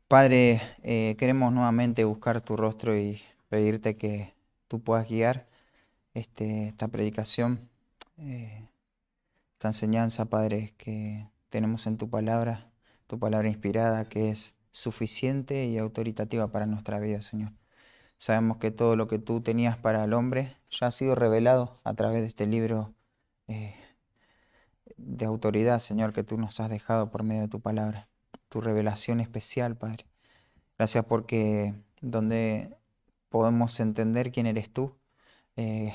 Padre, queremos nuevamente buscar tu rostro y pedirte que tú puedas guiar esta predicación, eh, esta enseñanza, Padre, que tenemos en tu palabra inspirada, que es suficiente y autoritativa para nuestra vida, Señor. Sabemos que todo lo que tú tenías para el hombre ya ha sido revelado a través de este libro eh, de autoridad, Señor, que tú nos has dejado por medio de tu palabra, tu revelación especial, Padre. Gracias porque donde podemos entender quién eres tú,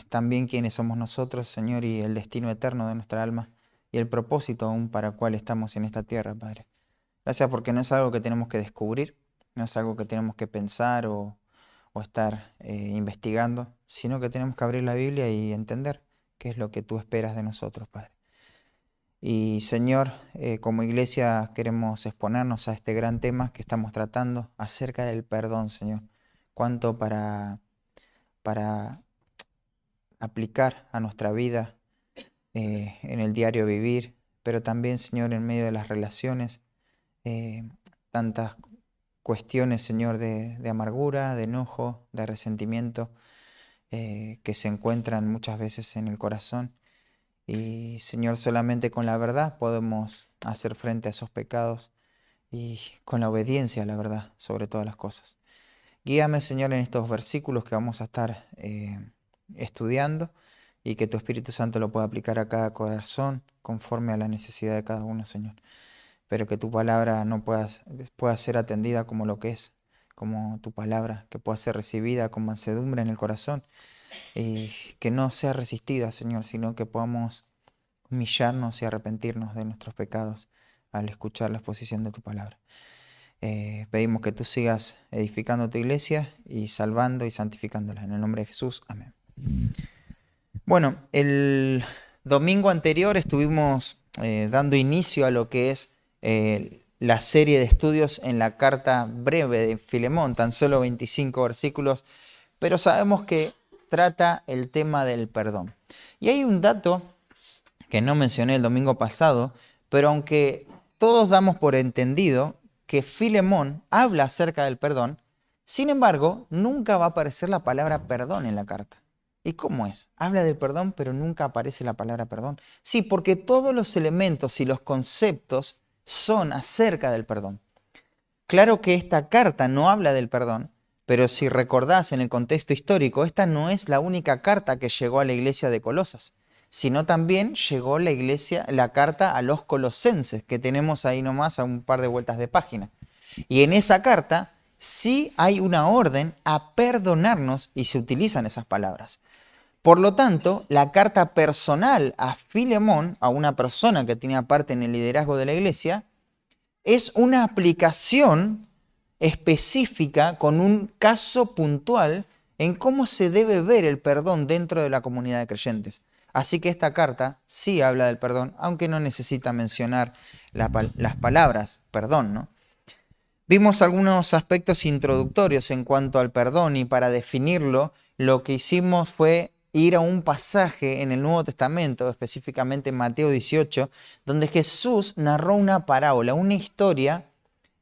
también quiénes somos nosotros, Señor, y el destino eterno de nuestra alma y el propósito aún para el cual estamos en esta tierra, Padre. Gracias porque no es algo que tenemos que descubrir, no es algo que tenemos que pensar o estar investigando, sino que tenemos que abrir la Biblia y entender qué es lo que tú esperas de nosotros, Padre. Y Señor, como iglesia queremos exponernos a este gran tema que estamos tratando acerca del perdón, Señor. Cuánto para aplicar a nuestra vida en el diario vivir, pero también, Señor, en medio de las relaciones, eh, tantas cuestiones, Señor, de amargura, de enojo, de resentimiento, que se encuentran muchas veces en el corazón. Y Señor, solamente con la verdad podemos hacer frente a esos pecados y con la obediencia a la verdad sobre todas las cosas. Guíame, Señor, en estos versículos que vamos a estar estudiando y que tu Espíritu Santo lo pueda aplicar a cada corazón conforme a la necesidad de cada uno, Señor. Pero que tu palabra no pueda ser atendida como lo que es, como tu palabra, que pueda ser recibida con mansedumbre en el corazón y que no sea resistida, Señor, sino que podamos humillarnos y arrepentirnos de nuestros pecados al escuchar la exposición de tu palabra. Pedimos que tú sigas edificando tu iglesia y salvando y santificándola. En el nombre de Jesús, amén. Bueno, el domingo anterior estuvimos dando inicio a lo que es la serie de estudios en la carta breve de Filemón, tan solo 25 versículos, pero sabemos que trata el tema del perdón. Y hay un dato que no mencioné el domingo pasado, pero aunque todos damos por entendido que Filemón habla acerca del perdón, sin embargo, nunca va a aparecer la palabra perdón en la carta. ¿Y cómo es? Habla del perdón, pero nunca aparece la palabra perdón. Sí, porque todos los elementos y los conceptos son acerca del perdón. Claro que esta carta no habla del perdón, pero si recordás en el contexto histórico, esta no es la única carta que llegó a la iglesia de Colosas, sino también llegó la carta a los colosenses, que tenemos ahí nomás a un par de vueltas de página. Y en esa carta sí hay una orden a perdonarnos y se utilizan esas palabras. Por lo tanto, la carta personal a Filemón, a una persona que tenía parte en el liderazgo de la iglesia, es una aplicación específica con un caso puntual en cómo se debe ver el perdón dentro de la comunidad de creyentes. Así que esta carta sí habla del perdón, aunque no necesita mencionar las palabras perdón, ¿no? Vimos algunos aspectos introductorios en cuanto al perdón y para definirlo, lo que hicimos fue ir a un pasaje en el Nuevo Testamento, específicamente en Mateo 18, donde Jesús narró una parábola, una historia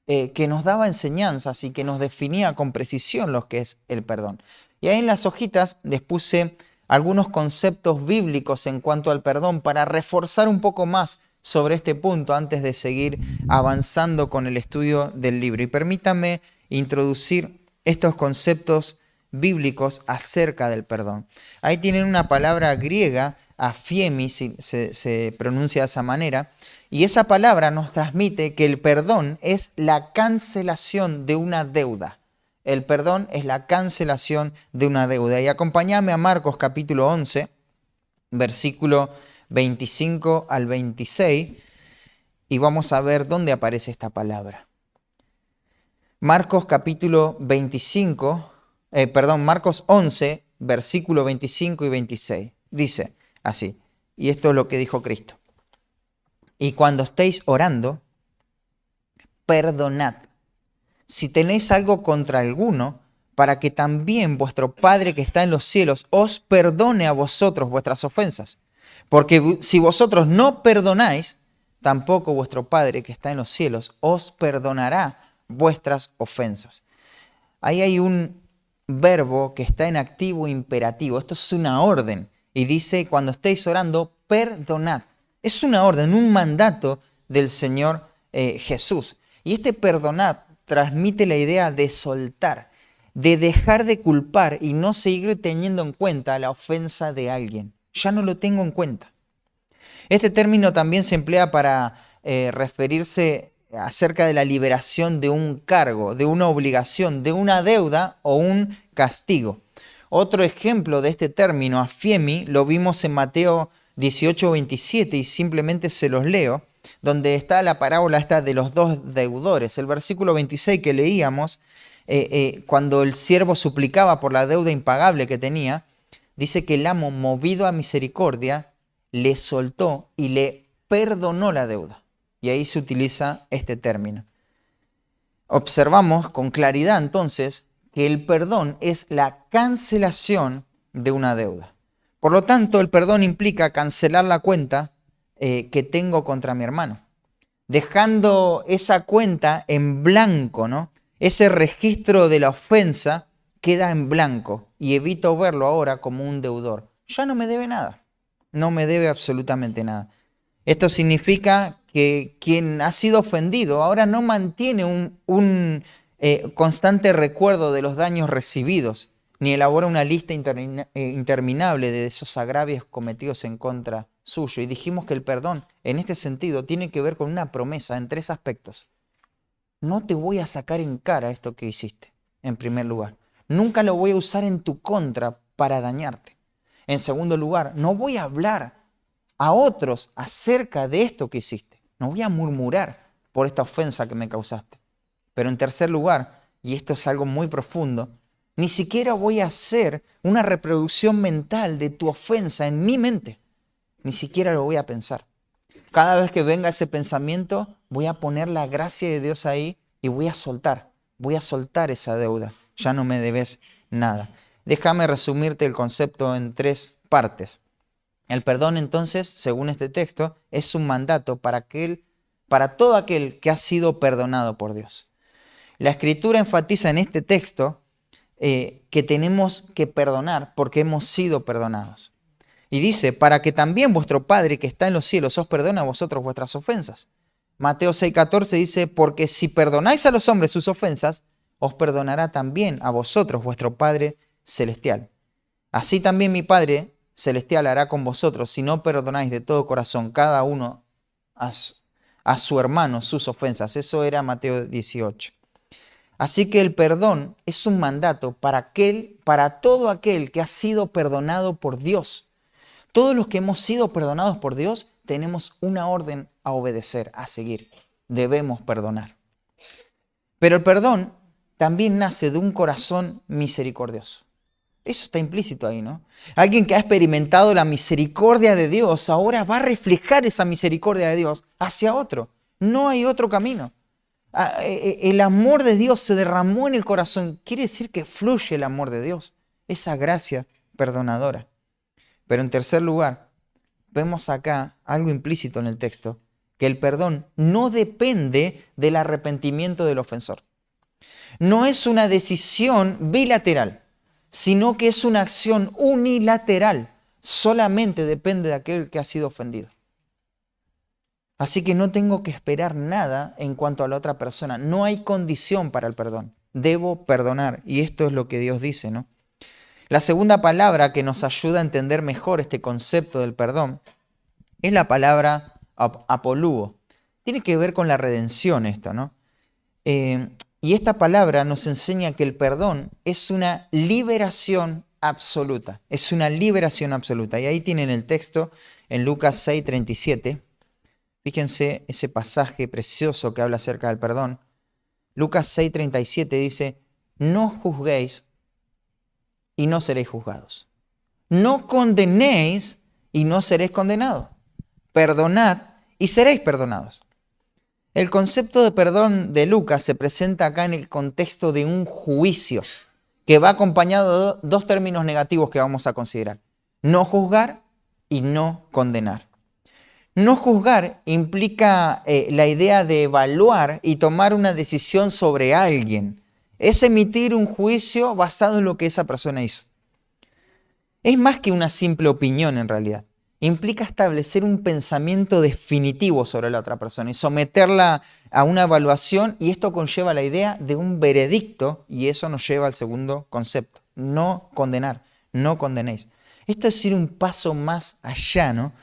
que nos daba enseñanzas y que nos definía con precisión lo que es el perdón. Y ahí en las hojitas les puse algunos conceptos bíblicos en cuanto al perdón para reforzar un poco más sobre este punto antes de seguir avanzando con el estudio del libro. Y permítanme introducir estos conceptos bíblicos acerca del perdón. Ahí tienen una palabra griega, afiemi, se pronuncia de esa manera, y esa palabra nos transmite que el perdón es la cancelación de una deuda. El perdón es la cancelación de una deuda. Y acompáñame a Marcos capítulo 11, versículo 25 al 26, y vamos a ver dónde aparece esta palabra. Marcos capítulo 25, Marcos 11, versículo 25 y 26. Dice así, y esto es lo que dijo Cristo. Y cuando estéis orando, perdonad, si tenéis algo contra alguno, para que también vuestro Padre que está en los cielos os perdone a vosotros vuestras ofensas. Porque si vosotros no perdonáis, tampoco vuestro Padre que está en los cielos os perdonará vuestras ofensas. Ahí hay un verbo que está en activo imperativo. Esto es una orden. Y dice, cuando estéis orando, perdonad. Es una orden, un mandato del Señor Jesús. Y este perdonad transmite la idea de soltar, de dejar de culpar y no seguir teniendo en cuenta la ofensa de alguien. Ya no lo tengo en cuenta. Este término también se emplea para referirse acerca de la liberación de un cargo, de una obligación, de una deuda o un castigo. Otro ejemplo de este término, afiemi, lo vimos en Mateo 18:27 y simplemente se los leo, donde está la parábola esta de los dos deudores. El versículo 26 que leíamos, cuando el siervo suplicaba por la deuda impagable que tenía, dice que el amo, movido a misericordia, le soltó y le perdonó la deuda. Y ahí se utiliza este término. Observamos con claridad entonces que el perdón es la cancelación de una deuda. Por lo tanto, el perdón implica cancelar la cuenta que tengo contra mi hermano, dejando esa cuenta en blanco, ¿no? Ese registro de la ofensa queda en blanco y evito verlo ahora como un deudor. Ya no me debe nada, no me debe absolutamente nada. Esto significa que quien ha sido ofendido ahora no mantiene un constante recuerdo de los daños recibidos, ni elabora una lista interminable de esos agravios cometidos en contra suyo. Y dijimos que el perdón, en este sentido, tiene que ver con una promesa en tres aspectos. No te voy a sacar en cara esto que hiciste, en primer lugar. Nunca lo voy a usar en tu contra para dañarte. En segundo lugar, no voy a hablar a otros acerca de esto que hiciste. No voy a murmurar por esta ofensa que me causaste. Pero en tercer lugar, y esto es algo muy profundo, ni siquiera voy a hacer una reproducción mental de tu ofensa en mi mente. Ni siquiera lo voy a pensar. Cada vez que venga ese pensamiento, voy a poner la gracia de Dios ahí y voy a soltar esa deuda. Ya no me debes nada. Déjame resumirte el concepto en tres partes. El perdón, entonces, según este texto, es un mandato para todo aquel que ha sido perdonado por Dios. La Escritura enfatiza en este texto que tenemos que perdonar porque hemos sido perdonados. Y dice, para que también vuestro Padre que está en los cielos os perdone a vosotros vuestras ofensas. Mateo 6:14 dice, porque si perdonáis a los hombres sus ofensas, os perdonará también a vosotros vuestro Padre celestial. Así también mi Padre celestial hará con vosotros si no perdonáis de todo corazón cada uno a su hermano sus ofensas. Eso era Mateo 18. Así que el perdón es un mandato para todo aquel que ha sido perdonado por Dios. Todos los que hemos sido perdonados por Dios tenemos una orden a obedecer, a seguir. Debemos perdonar. Pero el perdón también nace de un corazón misericordioso. Eso está implícito ahí, ¿no? Alguien que ha experimentado la misericordia de Dios ahora va a reflejar esa misericordia de Dios hacia otro. No hay otro camino. El amor de Dios se derramó en el corazón. Quiere decir que fluye el amor de Dios, esa gracia perdonadora. Pero en tercer lugar, vemos acá algo implícito en el texto, que el perdón no depende del arrepentimiento del ofensor. No es una decisión bilateral, sino que es una acción unilateral. Solamente depende de aquel que ha sido ofendido. Así que no tengo que esperar nada en cuanto a la otra persona. No hay condición para el perdón. Debo perdonar. Y esto es lo que Dios dice, ¿no? La segunda palabra que nos ayuda a entender mejor este concepto del perdón es la palabra apoluo. Tiene que ver con la redención esto, ¿no? Y esta palabra nos enseña que el perdón es una liberación absoluta. Es una liberación absoluta. Y ahí tienen el texto en Lucas 6:37. Fíjense ese pasaje precioso que habla acerca del perdón. Lucas 6:37 dice, no juzguéis y no seréis juzgados. No condenéis y no seréis condenados. Perdonad y seréis perdonados. El concepto de perdón de Lucas se presenta acá en el contexto de un juicio que va acompañado de dos términos negativos que vamos a considerar. No juzgar y no condenar. No juzgar implica la idea de evaluar y tomar una decisión sobre alguien. Es emitir un juicio basado en lo que esa persona hizo. Es más que una simple opinión en realidad. Implica establecer un pensamiento definitivo sobre la otra persona y someterla a una evaluación, y esto conlleva la idea de un veredicto, y eso nos lleva al segundo concepto: no condenar, no condenéis. Esto es ir un paso más allá, ¿no?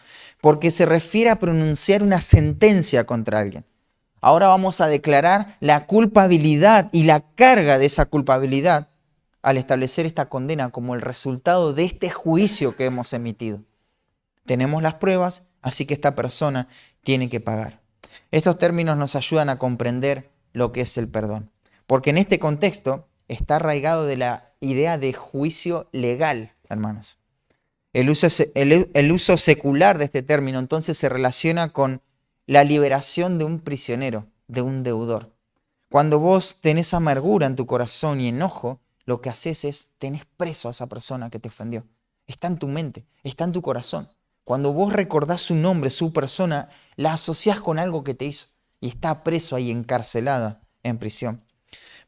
Porque se refiere a pronunciar una sentencia contra alguien. Ahora vamos a declarar la culpabilidad y la carga de esa culpabilidad al establecer esta condena como el resultado de este juicio que hemos emitido. Tenemos las pruebas, así que esta persona tiene que pagar. Estos términos nos ayudan a comprender lo que es el perdón, porque en este contexto está arraigado de la idea de juicio legal, hermanos. El uso secular de este término entonces se relaciona con la liberación de un prisionero, de un deudor. Cuando vos tenés amargura en tu corazón y enojo, lo que haces es tenés preso a esa persona que te ofendió. Está en tu mente, está en tu corazón. Cuando vos recordás su nombre, su persona, la asociás con algo que te hizo y está preso ahí, encarcelada en prisión.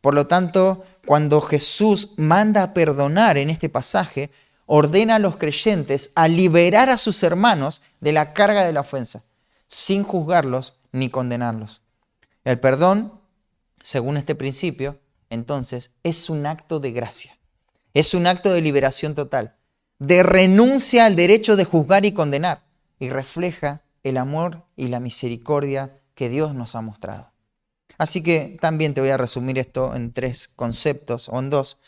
Por lo tanto, cuando Jesús manda a perdonar en este pasaje, ordena a los creyentes a liberar a sus hermanos de la carga de la ofensa, sin juzgarlos ni condenarlos. El perdón, según este principio, entonces, es un acto de gracia. Es un acto de liberación total, de renuncia al derecho de juzgar y condenar, y refleja el amor y la misericordia que Dios nos ha mostrado. Así que también te voy a resumir esto en 3 conceptos o en 2.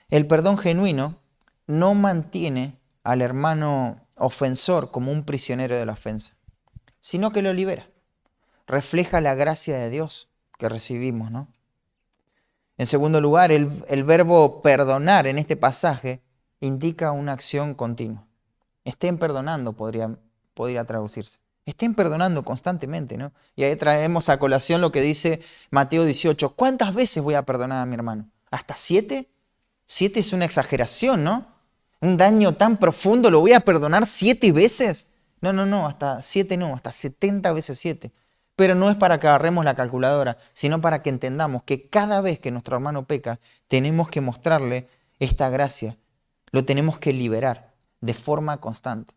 El perdón genuino no mantiene al hermano ofensor como un prisionero de la ofensa, sino que lo libera. Refleja la gracia de Dios que recibimos, ¿no? En segundo lugar, el verbo perdonar en este pasaje indica una acción continua. Estén perdonando, podría traducirse. Estén perdonando constantemente, ¿no? Y ahí traemos a colación lo que dice Mateo 18. ¿Cuántas veces voy a perdonar a mi hermano? ¿Hasta 7? 7 es una exageración, ¿no? Un daño tan profundo, ¿lo voy a perdonar 7 veces? No, hasta 7 no, hasta 70 veces 7. Pero no es para que agarremos la calculadora, sino para que entendamos que cada vez que nuestro hermano peca, tenemos que mostrarle esta gracia. Lo tenemos que liberar de forma constante.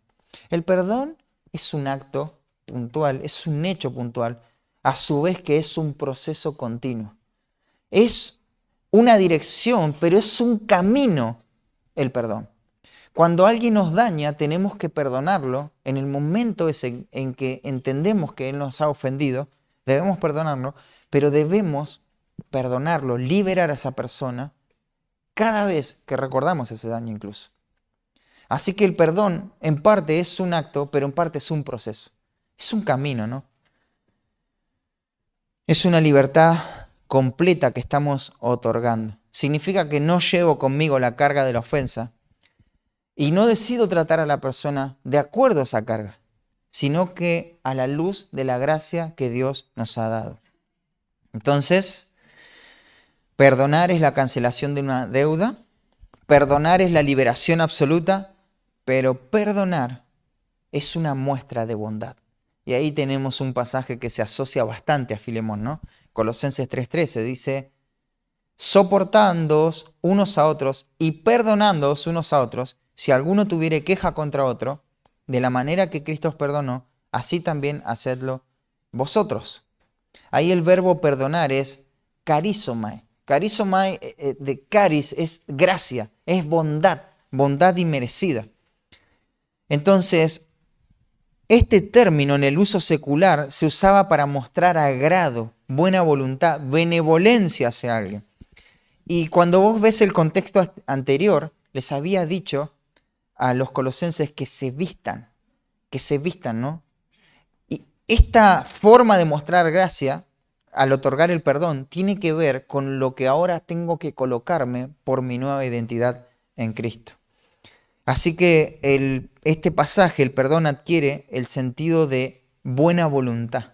El perdón es un acto puntual, es un hecho puntual, a su vez que es un proceso continuo. Es una dirección, pero es un camino el perdón. Cuando alguien nos daña, tenemos que perdonarlo en el momento ese en que entendemos que él nos ha ofendido, debemos perdonarlo, pero debemos perdonarlo, liberar a esa persona cada vez que recordamos ese daño incluso. Así que el perdón en parte es un acto, pero en parte es un proceso. Es un camino, ¿no? Es una libertad completa que estamos otorgando. Significa que no llevo conmigo la carga de la ofensa y no decido tratar a la persona de acuerdo a esa carga, sino que a la luz de la gracia que Dios nos ha dado. Entonces, perdonar es la cancelación de una deuda, perdonar es la liberación absoluta, pero perdonar es una muestra de bondad. Y ahí tenemos un pasaje que se asocia bastante a Filemón, ¿no? Colosenses 3:13 dice: soportándoos unos a otros y perdonándoos unos a otros, si alguno tuviere queja contra otro, de la manera que Cristo os perdonó, así también hacedlo vosotros. Ahí el verbo perdonar es carizomai. Carizomai de caris es gracia, es bondad, bondad inmerecida. Entonces, este término en el uso secular se usaba para mostrar agrado, buena voluntad, benevolencia hacia alguien. Y cuando vos ves el contexto anterior, les había dicho a los colosenses que se vistan, ¿no? Y esta forma de mostrar gracia, al otorgar el perdón, tiene que ver con lo que ahora tengo que colocarme por mi nueva identidad en Cristo. Así que este pasaje, el perdón, adquiere el sentido de buena voluntad,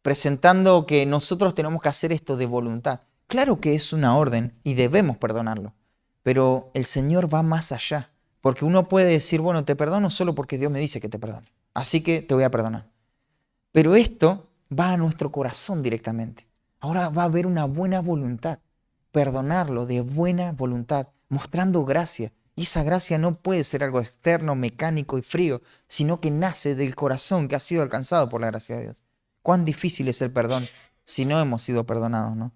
presentando que nosotros tenemos que hacer esto de voluntad. Claro que es una orden y debemos perdonarlo, pero el Señor va más allá, porque uno puede decir, bueno, te perdono solo porque Dios me dice que te perdone. así que te voy a perdonar. Pero esto va a nuestro corazón directamente. Ahora va a haber una buena voluntad, perdonarlo de buena voluntad, mostrando gracia. Y esa gracia no puede ser algo externo, mecánico y frío, sino que nace del corazón que ha sido alcanzado por la gracia de Dios. Cuán difícil es el perdón si no hemos sido perdonados, ¿no?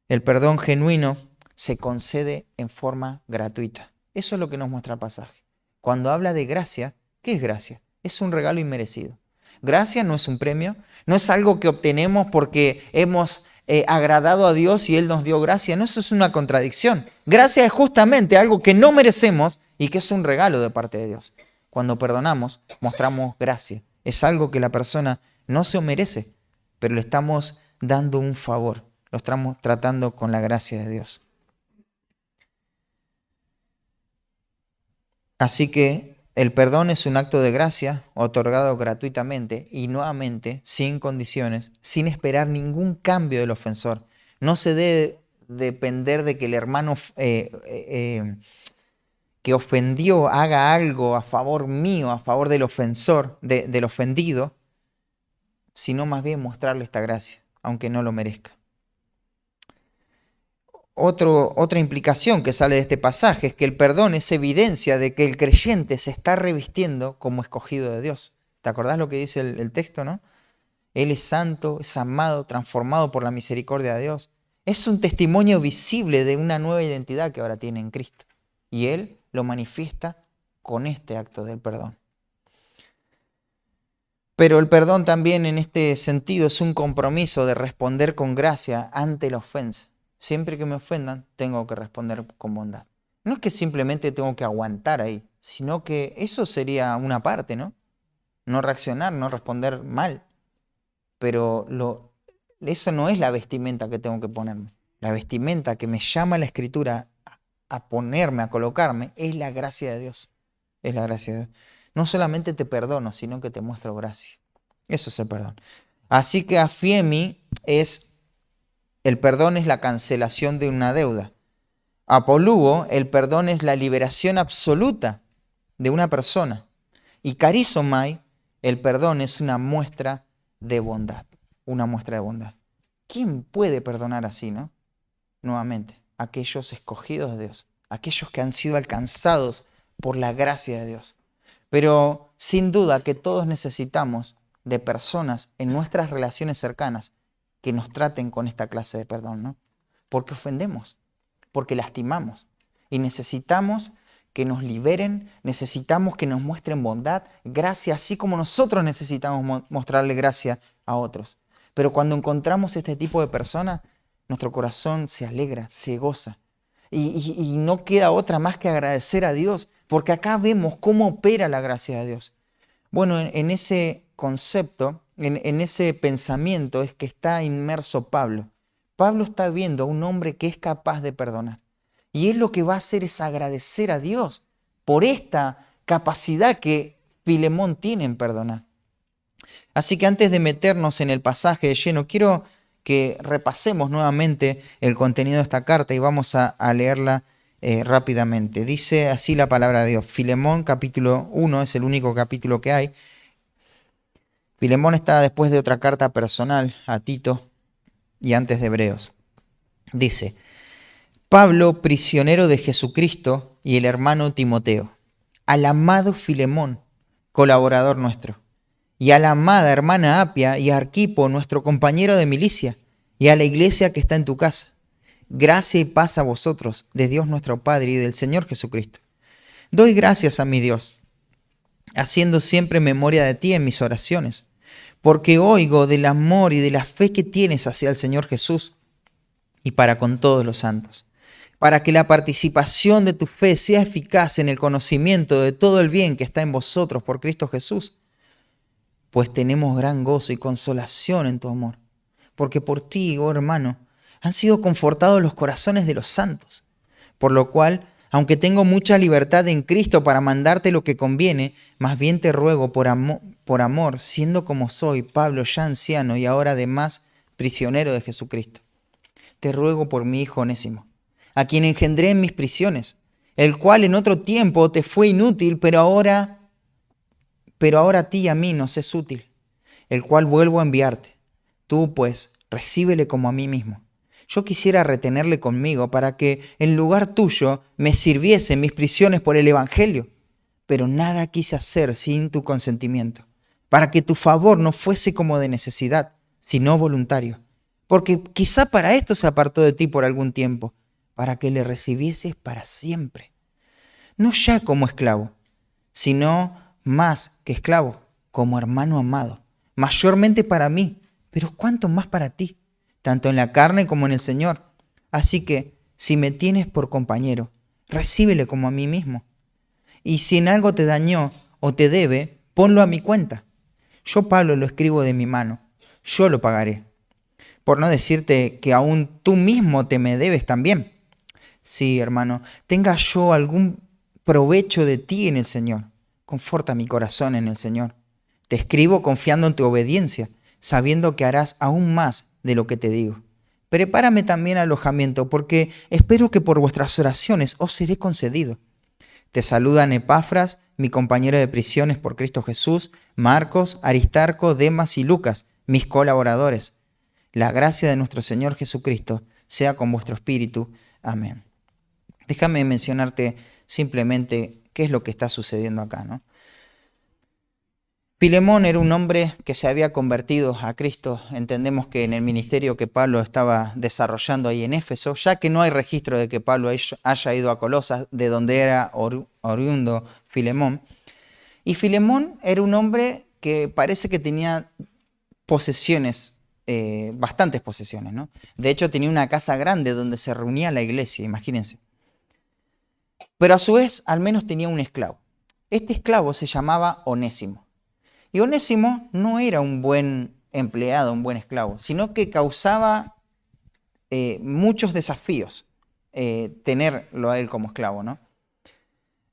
El perdón genuino se concede en forma gratuita. Eso es lo que nos muestra el pasaje. Cuando habla de gracia, ¿qué es gracia? Es un regalo inmerecido. Gracia no es un premio, no es algo que obtenemos porque hemos agradado a Dios y Él nos dio gracia. No, eso es una contradicción. Gracia es justamente algo que no merecemos y que es un regalo de parte de Dios. Cuando perdonamos, mostramos gracia. Es algo que la persona no se merece, pero le estamos dando un favor. Lo estamos tratando con la gracia de Dios. Así que el perdón es un acto de gracia otorgado gratuitamente y nuevamente, sin condiciones, sin esperar ningún cambio del ofensor. No se debe depender de que el hermano que ofendió haga algo a favor mío, a favor del ofensor, del ofendido, sino más bien mostrarle esta gracia, aunque no lo merezca. Otra implicación que sale de este pasaje es que el perdón es evidencia de que el creyente se está revistiendo como escogido de Dios. ¿Te acordás lo que dice el texto, no? Él es santo, es amado, transformado por la misericordia de Dios. Es un testimonio visible de una nueva identidad que ahora tiene en Cristo. Y Él lo manifiesta con este acto del perdón. Pero el perdón también en este sentido es un compromiso de responder con gracia ante la ofensa. Siempre que me ofendan, tengo que responder con bondad. No es que simplemente tengo que aguantar ahí, sino que eso sería una parte, ¿no? No reaccionar, no responder mal. Pero eso no es la vestimenta que tengo que ponerme. La vestimenta que me llama la Escritura a ponerme, a colocarme, es la gracia de Dios. Es la gracia de Dios. No solamente te perdono, sino que te muestro gracia. Eso es el perdón. Así que afiemi el perdón es la cancelación de una deuda. Apoluo, el perdón es la liberación absoluta de una persona. Y carizomai, el perdón es una muestra de bondad. Una muestra de bondad. ¿Quién puede perdonar así, no? Nuevamente, aquellos escogidos de Dios. Aquellos que han sido alcanzados por la gracia de Dios. Pero sin duda que todos necesitamos de personas en nuestras relaciones cercanas que nos traten con esta clase de perdón, ¿no? Porque ofendemos, porque lastimamos y necesitamos que nos liberen, necesitamos que nos muestren bondad, gracia, así como nosotros necesitamos mostrarle gracia a otros. Pero cuando encontramos este tipo de personas, nuestro corazón se alegra, se goza y no queda otra más que agradecer a Dios, porque acá vemos cómo opera la gracia de Dios. Bueno, en ese concepto, en ese pensamiento es que está inmerso Pablo. Pablo está viendo a un hombre que es capaz de perdonar. Y él lo que va a hacer es agradecer a Dios por esta capacidad que Filemón tiene en perdonar. Así que antes de meternos en el pasaje de lleno, quiero que repasemos nuevamente el contenido de esta carta y vamos a leerla rápidamente. Dice así la palabra de Dios. Filemón capítulo 1 es el único capítulo que hay. Filemón está después de otra carta personal a Tito y antes de Hebreos. Dice, Pablo, prisionero de Jesucristo, y el hermano Timoteo, al amado Filemón, colaborador nuestro, y a la amada hermana Apia y a Arquipo, nuestro compañero de milicia, y a la iglesia que está en tu casa. Gracia y paz a vosotros, de Dios nuestro Padre y del Señor Jesucristo. Doy gracias a mi Dios, haciendo siempre memoria de ti en mis oraciones, porque oigo del amor y de la fe que tienes hacia el Señor Jesús y para con todos los santos, para que la participación de tu fe sea eficaz en el conocimiento de todo el bien que está en vosotros por Cristo Jesús. Pues tenemos gran gozo y consolación en tu amor, porque por ti, oh hermano, han sido confortados los corazones de los santos, por lo cual, aunque tengo mucha libertad en Cristo para mandarte lo que conviene, más bien te ruego por amor, siendo como soy, Pablo, ya anciano y ahora además prisionero de Jesucristo. Te ruego por mi hijo Onésimo, a quien engendré en mis prisiones, el cual en otro tiempo te fue inútil, pero ahora pero ahora a ti y a mí nos es útil, el cual vuelvo a enviarte. Tú, pues, recíbele como a mí mismo. Yo quisiera retenerle conmigo para que en lugar tuyo me sirviese en mis prisiones por el Evangelio, pero nada quise hacer sin tu consentimiento, para que tu favor no fuese como de necesidad, sino voluntario, porque quizá para esto se apartó de ti por algún tiempo, para que le recibieses para siempre, no ya como esclavo, sino más que esclavo, como hermano amado, mayormente para mí, pero cuánto más para ti, tanto en la carne como en el Señor. Así que, si me tienes por compañero, recíbele como a mí mismo. Y si en algo te dañó o te debe, ponlo a mi cuenta. Yo, Pablo, lo escribo de mi mano, yo lo pagaré. Por no decirte que aún tú mismo te me debes también. Sí, hermano, tenga yo algún provecho de ti en el Señor. Conforta mi corazón en el Señor. Te escribo confiando en tu obediencia, sabiendo que harás aún más de lo que te digo. Prepárame también alojamiento, porque espero que por vuestras oraciones os seré concedido. Te saludan Epafras, mi compañero de prisiones por Cristo Jesús, Marcos, Aristarco, Demas y Lucas, mis colaboradores. La gracia de nuestro Señor Jesucristo sea con vuestro espíritu. Amén. Déjame mencionarte simplemente qué es lo que está sucediendo acá, ¿no? Filemón era un hombre que se había convertido a Cristo. Entendemos que en el ministerio que Pablo estaba desarrollando ahí en Éfeso, ya que no hay registro de que Pablo haya ido a Colosas, de donde era oriundo Filemón. Y Filemón era un hombre que parece que tenía posesiones, bastantes posesiones, ¿no? De hecho, tenía una casa grande donde se reunía la iglesia, imagínense. Pero a su vez, al menos tenía un esclavo. Este esclavo se llamaba Onésimo. Y Onésimo no era un buen empleado, un buen esclavo, sino que causaba muchos desafíos tenerlo a él como esclavo, ¿no?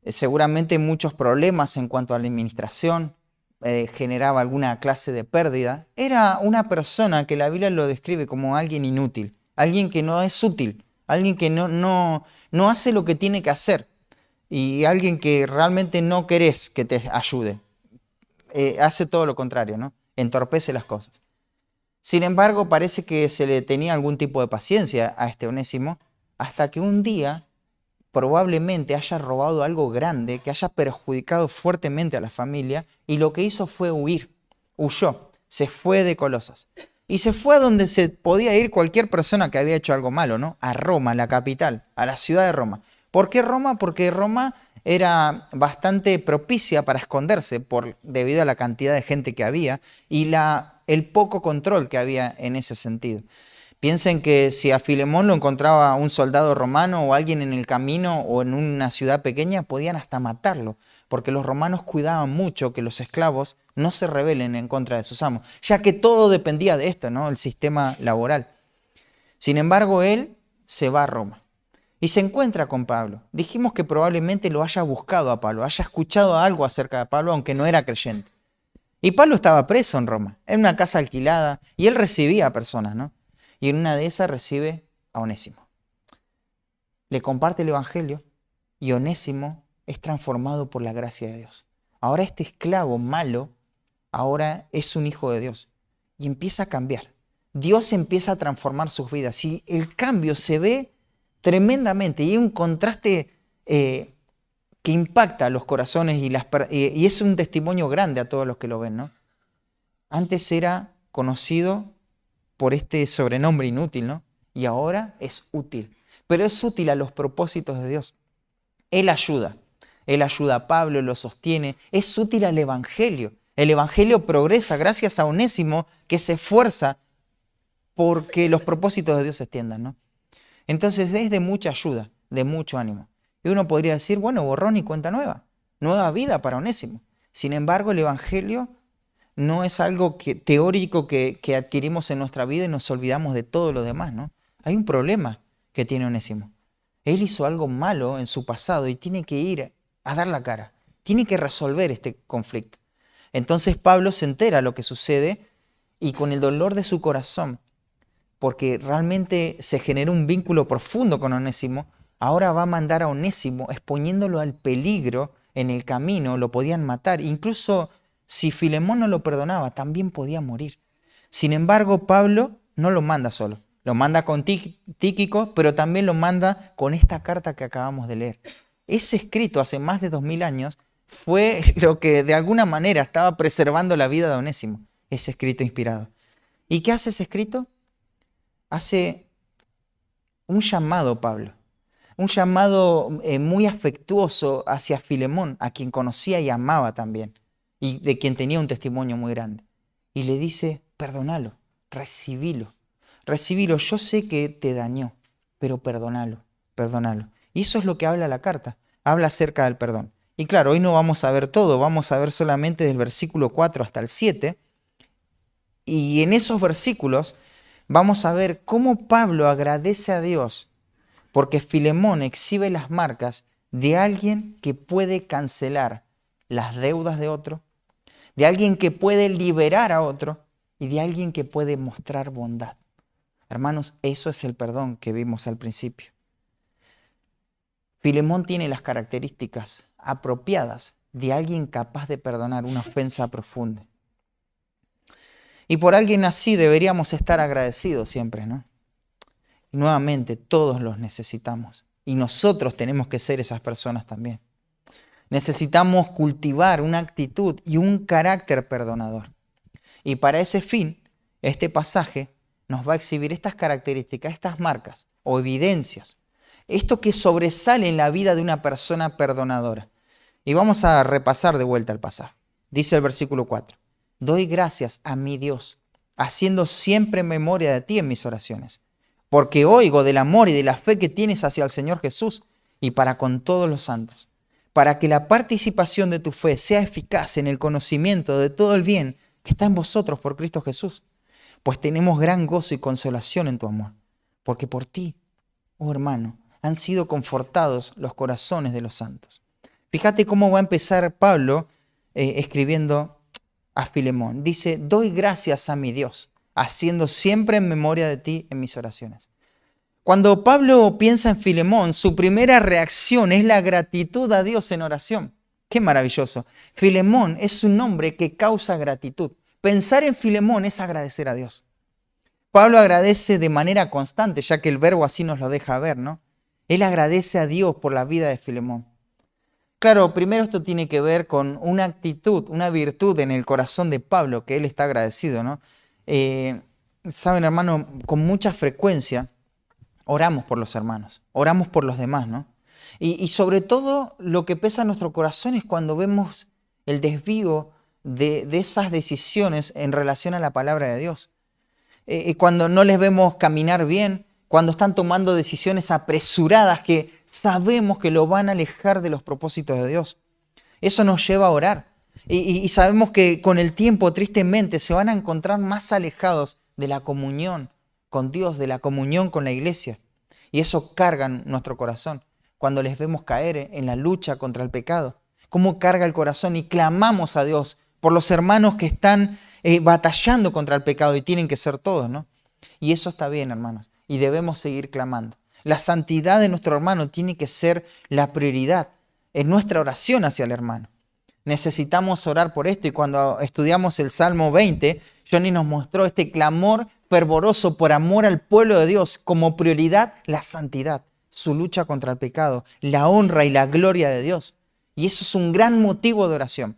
Seguramente muchos problemas en cuanto a la administración, generaba alguna clase de pérdida. Era una persona que la Biblia lo describe como alguien inútil, alguien que no es útil, alguien que no hace lo que tiene que hacer y alguien que realmente no querés que te ayude. Hace todo lo contrario, ¿no? Entorpece las cosas. Sin embargo, parece que se le tenía algún tipo de paciencia a este Onésimo, hasta que un día probablemente haya robado algo grande, que haya perjudicado fuertemente a la familia, y lo que hizo fue huir. Huyó, se fue de Colosas. Y se fue a donde se podía ir cualquier persona que había hecho algo malo, ¿no? A Roma, la capital, a la ciudad de Roma. ¿Por qué Roma? Porque Roma era bastante propicia para esconderse debido a la cantidad de gente que había y el poco control que había en ese sentido. Piensen que si a Filemón lo encontraba un soldado romano o alguien en el camino o en una ciudad pequeña, podían hasta matarlo, porque los romanos cuidaban mucho que los esclavos no se rebelen en contra de sus amos, ya que todo dependía de esto, ¿no? El sistema laboral. Sin embargo, él se va a Roma y se encuentra con Pablo. Dijimos que probablemente lo haya buscado a Pablo, haya escuchado algo acerca de Pablo, aunque no era creyente. Y Pablo estaba preso en Roma, en una casa alquilada, y él recibía a personas, ¿no? Y en una de esas recibe a Onésimo. Le comparte el Evangelio y Onésimo es transformado por la gracia de Dios. Ahora este esclavo malo, ahora es un hijo de Dios y empieza a cambiar. Dios empieza a transformar sus vidas y el cambio se ve tremendamente y hay un contraste que impacta los corazones y es un testimonio grande a todos los que lo ven, ¿no? Antes era conocido por este sobrenombre inútil, ¿no? Y ahora es útil. Pero es útil a los propósitos de Dios. Él ayuda a Pablo, lo sostiene. Es útil al Evangelio. El Evangelio progresa gracias a Onésimo que se esfuerza porque los propósitos de Dios se extiendan, ¿no? Entonces es de mucha ayuda, de mucho ánimo. Y uno podría decir, bueno, borrón y cuenta nueva. Nueva vida para Onésimo. Sin embargo, el Evangelio no es algo teórico que adquirimos en nuestra vida y nos olvidamos de todo lo demás, ¿no? Hay un problema que tiene Onésimo. Él hizo algo malo en su pasado y tiene que ir a dar la cara. Tiene que resolver este conflicto. Entonces Pablo se entera de lo que sucede y con el dolor de su corazón, porque realmente se generó un vínculo profundo con Onésimo, ahora va a mandar a Onésimo exponiéndolo al peligro en el camino, lo podían matar, incluso Si Filemón no lo perdonaba, también podía morir. Sin embargo, Pablo no lo manda solo. Lo manda con Tíquico, pero también lo manda con esta carta que acabamos de leer. Ese escrito hace más de 2000 años fue lo que de alguna manera estaba preservando la vida de Onésimo, ese escrito inspirado. ¿Y qué hace ese escrito? Hace un llamado, Pablo. Un llamado muy afectuoso hacia Filemón, a quien conocía y amaba también, y de quien tenía un testimonio muy grande. Y le dice, perdónalo, recibilo. Recibilo, yo sé que te dañó, pero perdónalo, perdónalo. Y eso es lo que habla la carta, habla acerca del perdón. Y claro, hoy no vamos a ver todo, vamos a ver solamente del versículo 4 hasta el 7. Y en esos versículos vamos a ver cómo Pablo agradece a Dios porque Filemón exhibe las marcas de alguien que puede cancelar las deudas de otro, de alguien que puede liberar a otro y de alguien que puede mostrar bondad. Hermanos, eso es el perdón que vimos al principio. Filemón tiene las características apropiadas de alguien capaz de perdonar una ofensa profunda. Y por alguien así deberíamos estar agradecidos siempre, ¿no? Y nuevamente, todos los necesitamos. Y nosotros tenemos que ser esas personas también. Necesitamos cultivar una actitud y un carácter perdonador. Y para ese fin, este pasaje nos va a exhibir estas características, estas marcas o evidencias. Esto que sobresale en la vida de una persona perdonadora. Y vamos a repasar de vuelta el pasaje. Dice el versículo 4. Doy gracias a mi Dios, haciendo siempre memoria de ti en mis oraciones, porque oigo del amor y de la fe que tienes hacia el Señor Jesús y para con todos los santos, para que la participación de tu fe sea eficaz en el conocimiento de todo el bien que está en vosotros por Cristo Jesús. Pues tenemos gran gozo y consolación en tu amor, porque por ti, oh hermano, han sido confortados los corazones de los santos. Fíjate cómo va a empezar Pablo escribiendo a Filemón. Dice, doy gracias a mi Dios, haciendo siempre en memoria de ti en mis oraciones. Cuando Pablo piensa en Filemón, su primera reacción es la gratitud a Dios en oración. ¡Qué maravilloso! Filemón es un nombre que causa gratitud. Pensar en Filemón es agradecer a Dios. Pablo agradece de manera constante, ya que el verbo así nos lo deja ver, ¿no? Él agradece a Dios por la vida de Filemón. Claro, primero esto tiene que ver con una actitud, una virtud en el corazón de Pablo, que él está agradecido, ¿no? Saben, hermano, con mucha frecuencia oramos por los hermanos, oramos por los demás, ¿no? Y sobre todo lo que pesa en nuestro corazón es cuando vemos el desvío de esas decisiones en relación a la palabra de Dios. Cuando no les vemos caminar bien, cuando están tomando decisiones apresuradas que sabemos que lo van a alejar de los propósitos de Dios. Eso nos lleva a orar. Y sabemos que con el tiempo, tristemente, se van a encontrar más alejados de la comunión con Dios, de la comunión con la iglesia. Y eso carga nuestro corazón cuando les vemos caer en la lucha contra el pecado. Cómo carga el corazón y clamamos a Dios por los hermanos que están batallando contra el pecado y tienen que ser todos, ¿no? Y eso está bien, hermanos, y debemos seguir clamando. La santidad de nuestro hermano tiene que ser la prioridad en nuestra oración hacia el hermano. Necesitamos orar por esto y cuando estudiamos el Salmo 20, Johnny nos mostró este clamor fervoroso por amor al pueblo de Dios, como prioridad la santidad, su lucha contra el pecado, la honra y la gloria de Dios. Y eso es un gran motivo de oración.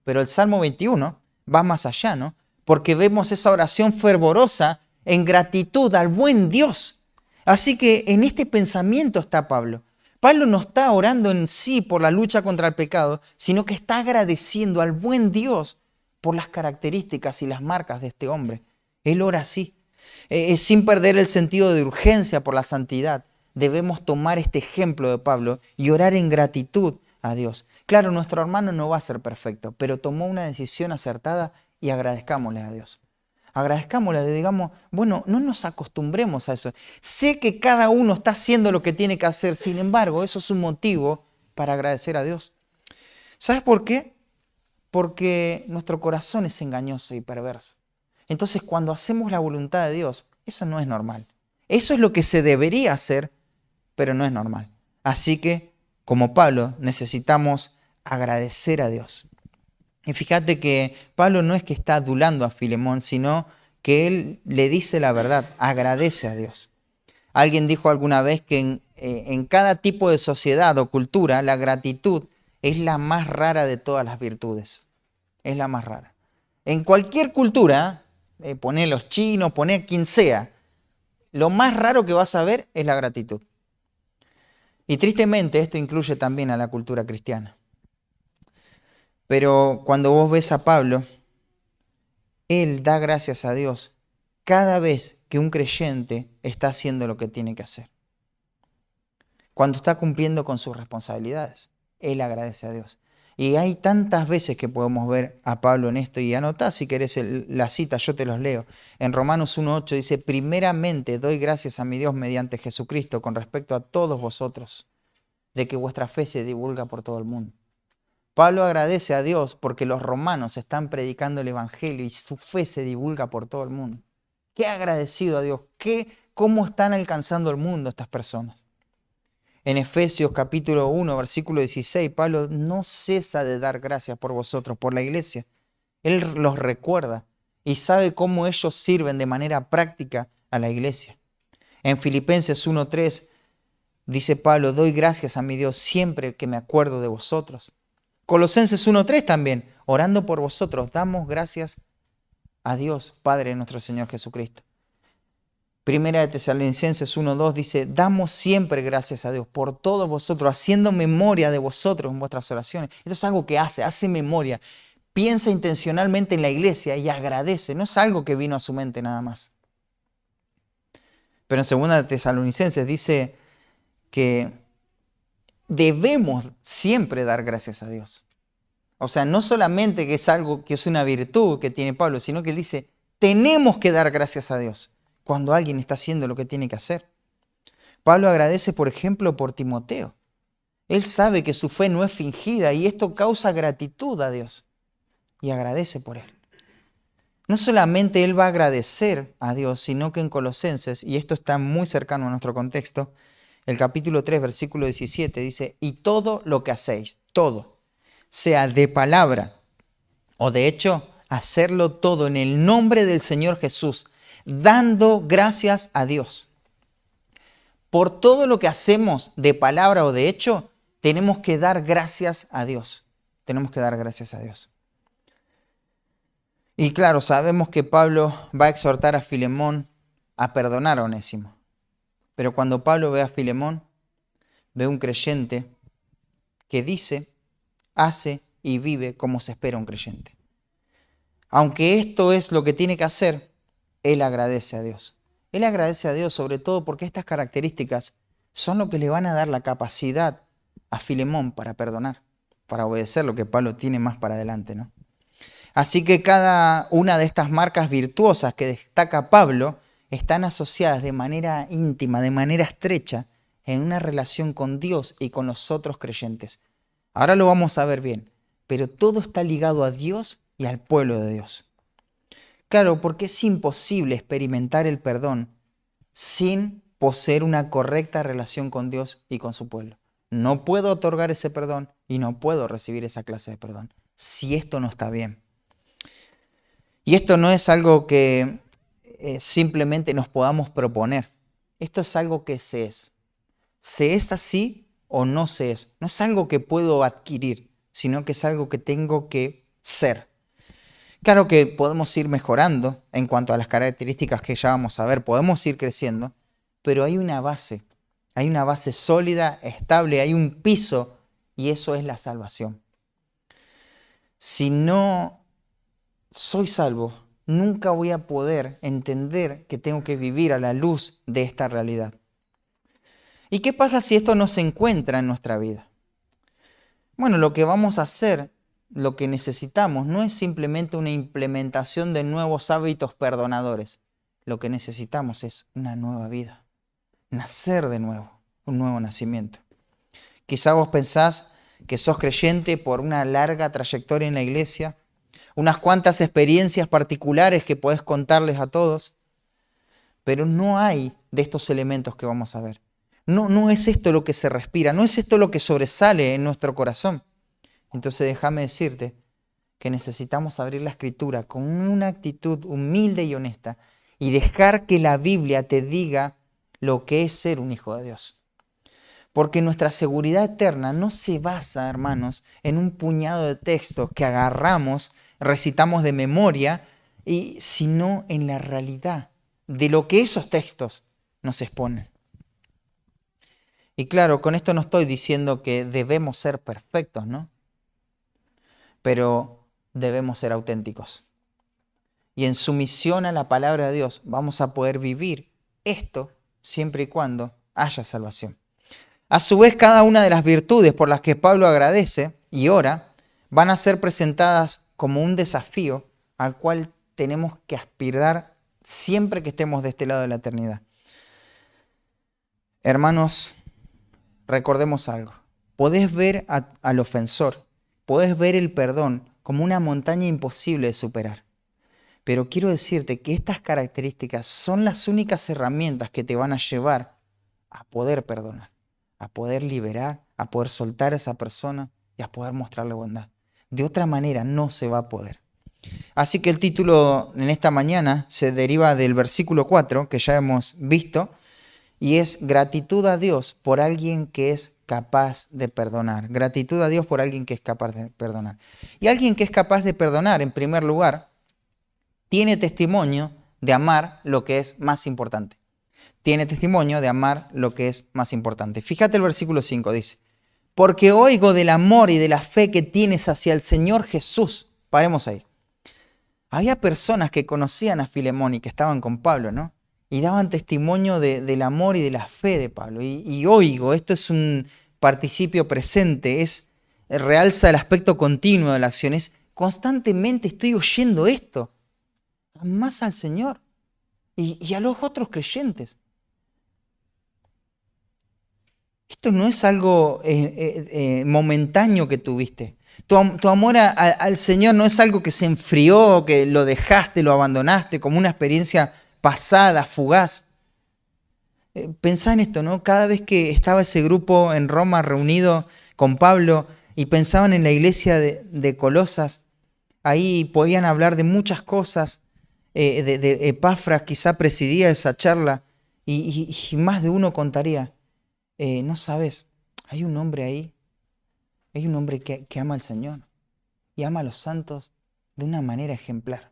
Pero el Salmo 21 va más allá, ¿no? Porque vemos esa oración fervorosa en gratitud al buen Dios. Así que en este pensamiento está Pablo. Pablo no está orando en sí por la lucha contra el pecado, sino que está agradeciendo al buen Dios por las características y las marcas de este hombre. Él ora así, sin perder el sentido de urgencia por la santidad. Debemos tomar este ejemplo de Pablo y orar en gratitud a Dios. Claro, nuestro hermano no va a ser perfecto, pero tomó una decisión acertada y agradezcámosle a Dios. Agradezcámosle, digamos, bueno, no nos acostumbremos a eso. Sé que cada uno está haciendo lo que tiene que hacer, sin embargo, eso es un motivo para agradecer a Dios. ¿Sabes por qué? Porque nuestro corazón es engañoso y perverso. Entonces, cuando hacemos la voluntad de Dios, eso no es normal. Eso es lo que se debería hacer, pero no es normal. Así que, como Pablo, necesitamos agradecer a Dios. Y fíjate que Pablo no es que está adulando a Filemón, sino que él le dice la verdad, agradece a Dios. Alguien dijo alguna vez que en cada tipo de sociedad o cultura la gratitud es la más rara de todas las virtudes. Es la más rara. En cualquier cultura, poné los chinos, poné quien sea, lo más raro que vas a ver es la gratitud. Y tristemente esto incluye también a la cultura cristiana. Pero cuando vos ves a Pablo, él da gracias a Dios cada vez que un creyente está haciendo lo que tiene que hacer. Cuando está cumpliendo con sus responsabilidades, él agradece a Dios. Y hay tantas veces que podemos ver a Pablo en esto, y anotá si querés la cita, yo te los leo. En Romanos 1:8 dice, primeramente doy gracias a mi Dios mediante Jesucristo con respecto a todos vosotros, de que vuestra fe se divulga por todo el mundo. Pablo agradece a Dios porque los romanos están predicando el Evangelio y su fe se divulga por todo el mundo. Qué agradecido a Dios, cómo están alcanzando el mundo estas personas. En Efesios capítulo 1, versículo 16, Pablo no cesa de dar gracias por vosotros, por la iglesia. Él los recuerda y sabe cómo ellos sirven de manera práctica a la iglesia. En Filipenses 1:3 dice Pablo, doy gracias a mi Dios siempre que me acuerdo de vosotros. Colosenses 1:3 también, orando por vosotros, damos gracias a Dios, Padre de nuestro Señor Jesucristo. Primera de Tesalonicenses 1:2 dice, damos siempre gracias a Dios por todos vosotros, haciendo memoria de vosotros en vuestras oraciones. Esto es algo que hace memoria. Piensa intencionalmente en la iglesia y agradece. No es algo que vino a su mente nada más. Pero en Segunda de Tesalonicenses dice que debemos siempre dar gracias a Dios. O sea, no solamente que es algo que es una virtud que tiene Pablo, sino que él dice, tenemos que dar gracias a Dios cuando alguien está haciendo lo que tiene que hacer. Pablo agradece, por ejemplo, por Timoteo. Él sabe que su fe no es fingida y esto causa gratitud a Dios y agradece por él. No solamente él va a agradecer a Dios, sino que en Colosenses, y esto está muy cercano a nuestro contexto, el capítulo 3, versículo 17 dice, y todo lo que hacéis, todo, sea de palabra o de hecho, hacerlo todo en el nombre del Señor Jesús, dando gracias a Dios. Por todo lo que hacemos de palabra o de hecho, tenemos que dar gracias a Dios. Tenemos que dar gracias a Dios. Y claro, sabemos que Pablo va a exhortar a Filemón a perdonar a Onésimo. Pero cuando Pablo ve a Filemón, ve un creyente que dice, hace y vive como se espera un creyente. Aunque esto es lo que tiene que hacer, él agradece a Dios. Él agradece a Dios sobre todo porque estas características son lo que le van a dar la capacidad a Filemón para perdonar, para obedecer lo que Pablo tiene más para adelante, ¿no? Así que cada una de estas marcas virtuosas que destaca Pablo están asociadas de manera íntima, de manera estrecha, en una relación con Dios y con los otros creyentes. Ahora lo vamos a ver bien, pero todo está ligado a Dios y al pueblo de Dios. Claro, porque es imposible experimentar el perdón sin poseer una correcta relación con Dios y con su pueblo. No puedo otorgar ese perdón y no puedo recibir esa clase de perdón si esto no está bien. Y esto no es algo que simplemente nos podamos proponer. Esto es algo que se es. Se es así o no se es. No es algo que puedo adquirir, sino que es algo que tengo que ser. Claro que podemos ir mejorando en cuanto a las características que ya vamos a ver, podemos ir creciendo, pero hay una base sólida, estable, hay un piso y eso es la salvación. Si no soy salvo, nunca voy a poder entender que tengo que vivir a la luz de esta realidad. ¿Y qué pasa si esto no se encuentra en nuestra vida? Bueno, lo que vamos a hacer, lo que necesitamos, no es simplemente una implementación de nuevos hábitos perdonadores. Lo que necesitamos es una nueva vida, nacer de nuevo, un nuevo nacimiento. Quizá vos pensás que sos creyente por una larga trayectoria en la iglesia, unas cuantas experiencias particulares que podés contarles a todos, pero no hay de estos elementos que vamos a ver. No es esto lo que se respira, no es esto lo que sobresale en nuestro corazón. Entonces déjame decirte que necesitamos abrir la Escritura con una actitud humilde y honesta y dejar que la Biblia te diga lo que es ser un hijo de Dios. Porque nuestra seguridad eterna no se basa, hermanos, en un puñado de textos que agarramos, recitamos de memoria, sino en la realidad de lo que esos textos nos exponen. Y claro, con esto no estoy diciendo que debemos ser perfectos, ¿no? Pero debemos ser auténticos. Y en sumisión a la palabra de Dios vamos a poder vivir esto siempre y cuando haya salvación. A su vez, cada una de las virtudes por las que Pablo agradece y ora van a ser presentadas como un desafío al cual tenemos que aspirar siempre que estemos de este lado de la eternidad. Hermanos, recordemos algo. Podés ver al ofensor, podés ver el perdón como una montaña imposible de superar. Pero quiero decirte que estas características son las únicas herramientas que te van a llevar a poder perdonar, a poder liberar, a poder soltar a esa persona y a poder mostrarle bondad. De otra manera no se va a poder. Así que el título en esta mañana se deriva del versículo 4 que ya hemos visto y es gratitud a Dios por alguien que es capaz de perdonar. Gratitud a Dios por alguien que es capaz de perdonar. Y alguien que es capaz de perdonar, en primer lugar, tiene testimonio de amar lo que es más importante. Tiene testimonio de amar lo que es más importante. Fíjate el versículo 5, dice, porque oigo del amor y de la fe que tienes hacia el Señor Jesús. Paremos ahí. Había personas que conocían a Filemón y que estaban con Pablo, ¿no? Y daban testimonio del amor y de la fe de Pablo. Y oigo, esto es un participio presente, realza el aspecto continuo de la acción. Es constantemente estoy oyendo esto. Más al Señor y a los otros creyentes. Esto no es algo momentáneo que tuviste. Tu amor al Señor no es algo que se enfrió, que lo dejaste, lo abandonaste, como una experiencia pasada, fugaz. Pensá en esto, ¿no? Cada vez que estaba ese grupo en Roma reunido con Pablo y pensaban en la iglesia de Colosas, ahí podían hablar de muchas cosas. De Epafras quizá presidía esa charla y más de uno contaría, no sabes, hay un hombre ahí, hay un hombre que ama al Señor y ama a los santos de una manera ejemplar.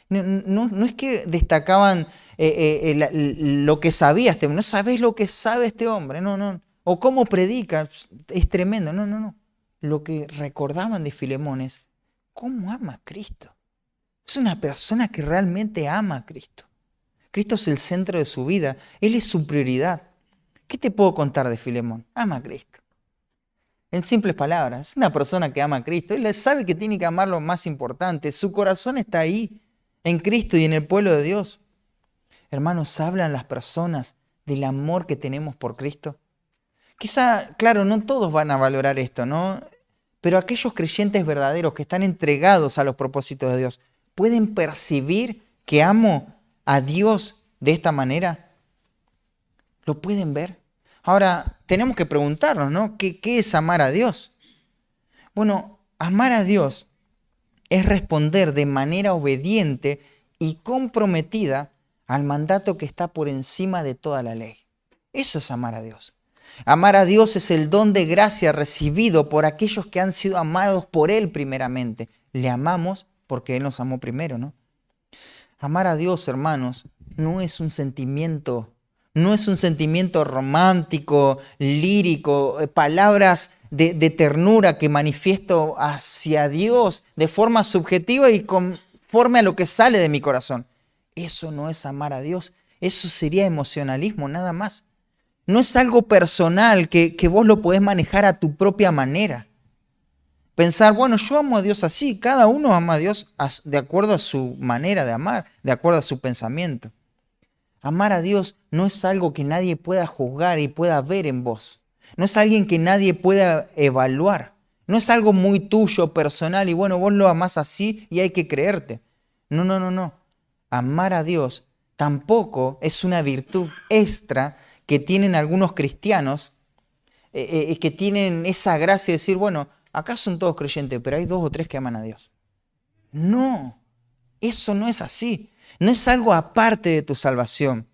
No es que destacaban lo que sabía este hombre, no sabes lo que sabe este hombre, no, o cómo predica, es tremendo, no. Lo que recordaban de Filemón es cómo ama a Cristo. Es una persona que realmente ama a Cristo. Cristo es el centro de su vida. Él es su prioridad. ¿Qué te puedo contar de Filemón? Ama a Cristo. En simples palabras, es una persona que ama a Cristo. Él sabe que tiene que amar lo más importante. Su corazón está ahí, en Cristo y en el pueblo de Dios. Hermanos, ¿hablan las personas del amor que tenemos por Cristo? Quizá, claro, no todos van a valorar esto, ¿no? Pero aquellos creyentes verdaderos que están entregados a los propósitos de Dios, ¿pueden percibir que amo a Dios de esta manera? ¿Lo pueden ver? Ahora, tenemos que preguntarnos, ¿no? ¿Qué es amar a Dios? Bueno, amar a Dios es responder de manera obediente y comprometida al mandato que está por encima de toda la ley. Eso es amar a Dios. Amar a Dios es el don de gracia recibido por aquellos que han sido amados por Él primeramente. Le amamos porque Él nos amó primero, ¿no? Amar a Dios, hermanos, no es un sentimiento romántico, lírico, palabras de ternura que manifiesto hacia Dios de forma subjetiva y conforme a lo que sale de mi corazón. Eso no es amar a Dios, eso sería emocionalismo, nada más. No es algo personal que vos lo podés manejar a tu propia manera. Pensar, bueno, yo amo a Dios así, cada uno ama a Dios de acuerdo a su manera de amar, de acuerdo a su pensamiento. Amar a Dios no es algo que nadie pueda juzgar y pueda ver en vos. No es alguien que nadie pueda evaluar. No es algo muy tuyo, personal, y bueno, vos lo amás así y hay que creerte. No. Amar a Dios tampoco es una virtud extra que tienen algunos cristianos, que tienen esa gracia de decir, bueno, acá son todos creyentes, pero hay 2 o 3 que aman a Dios. No, eso no es así. No es algo aparte de tu salvación.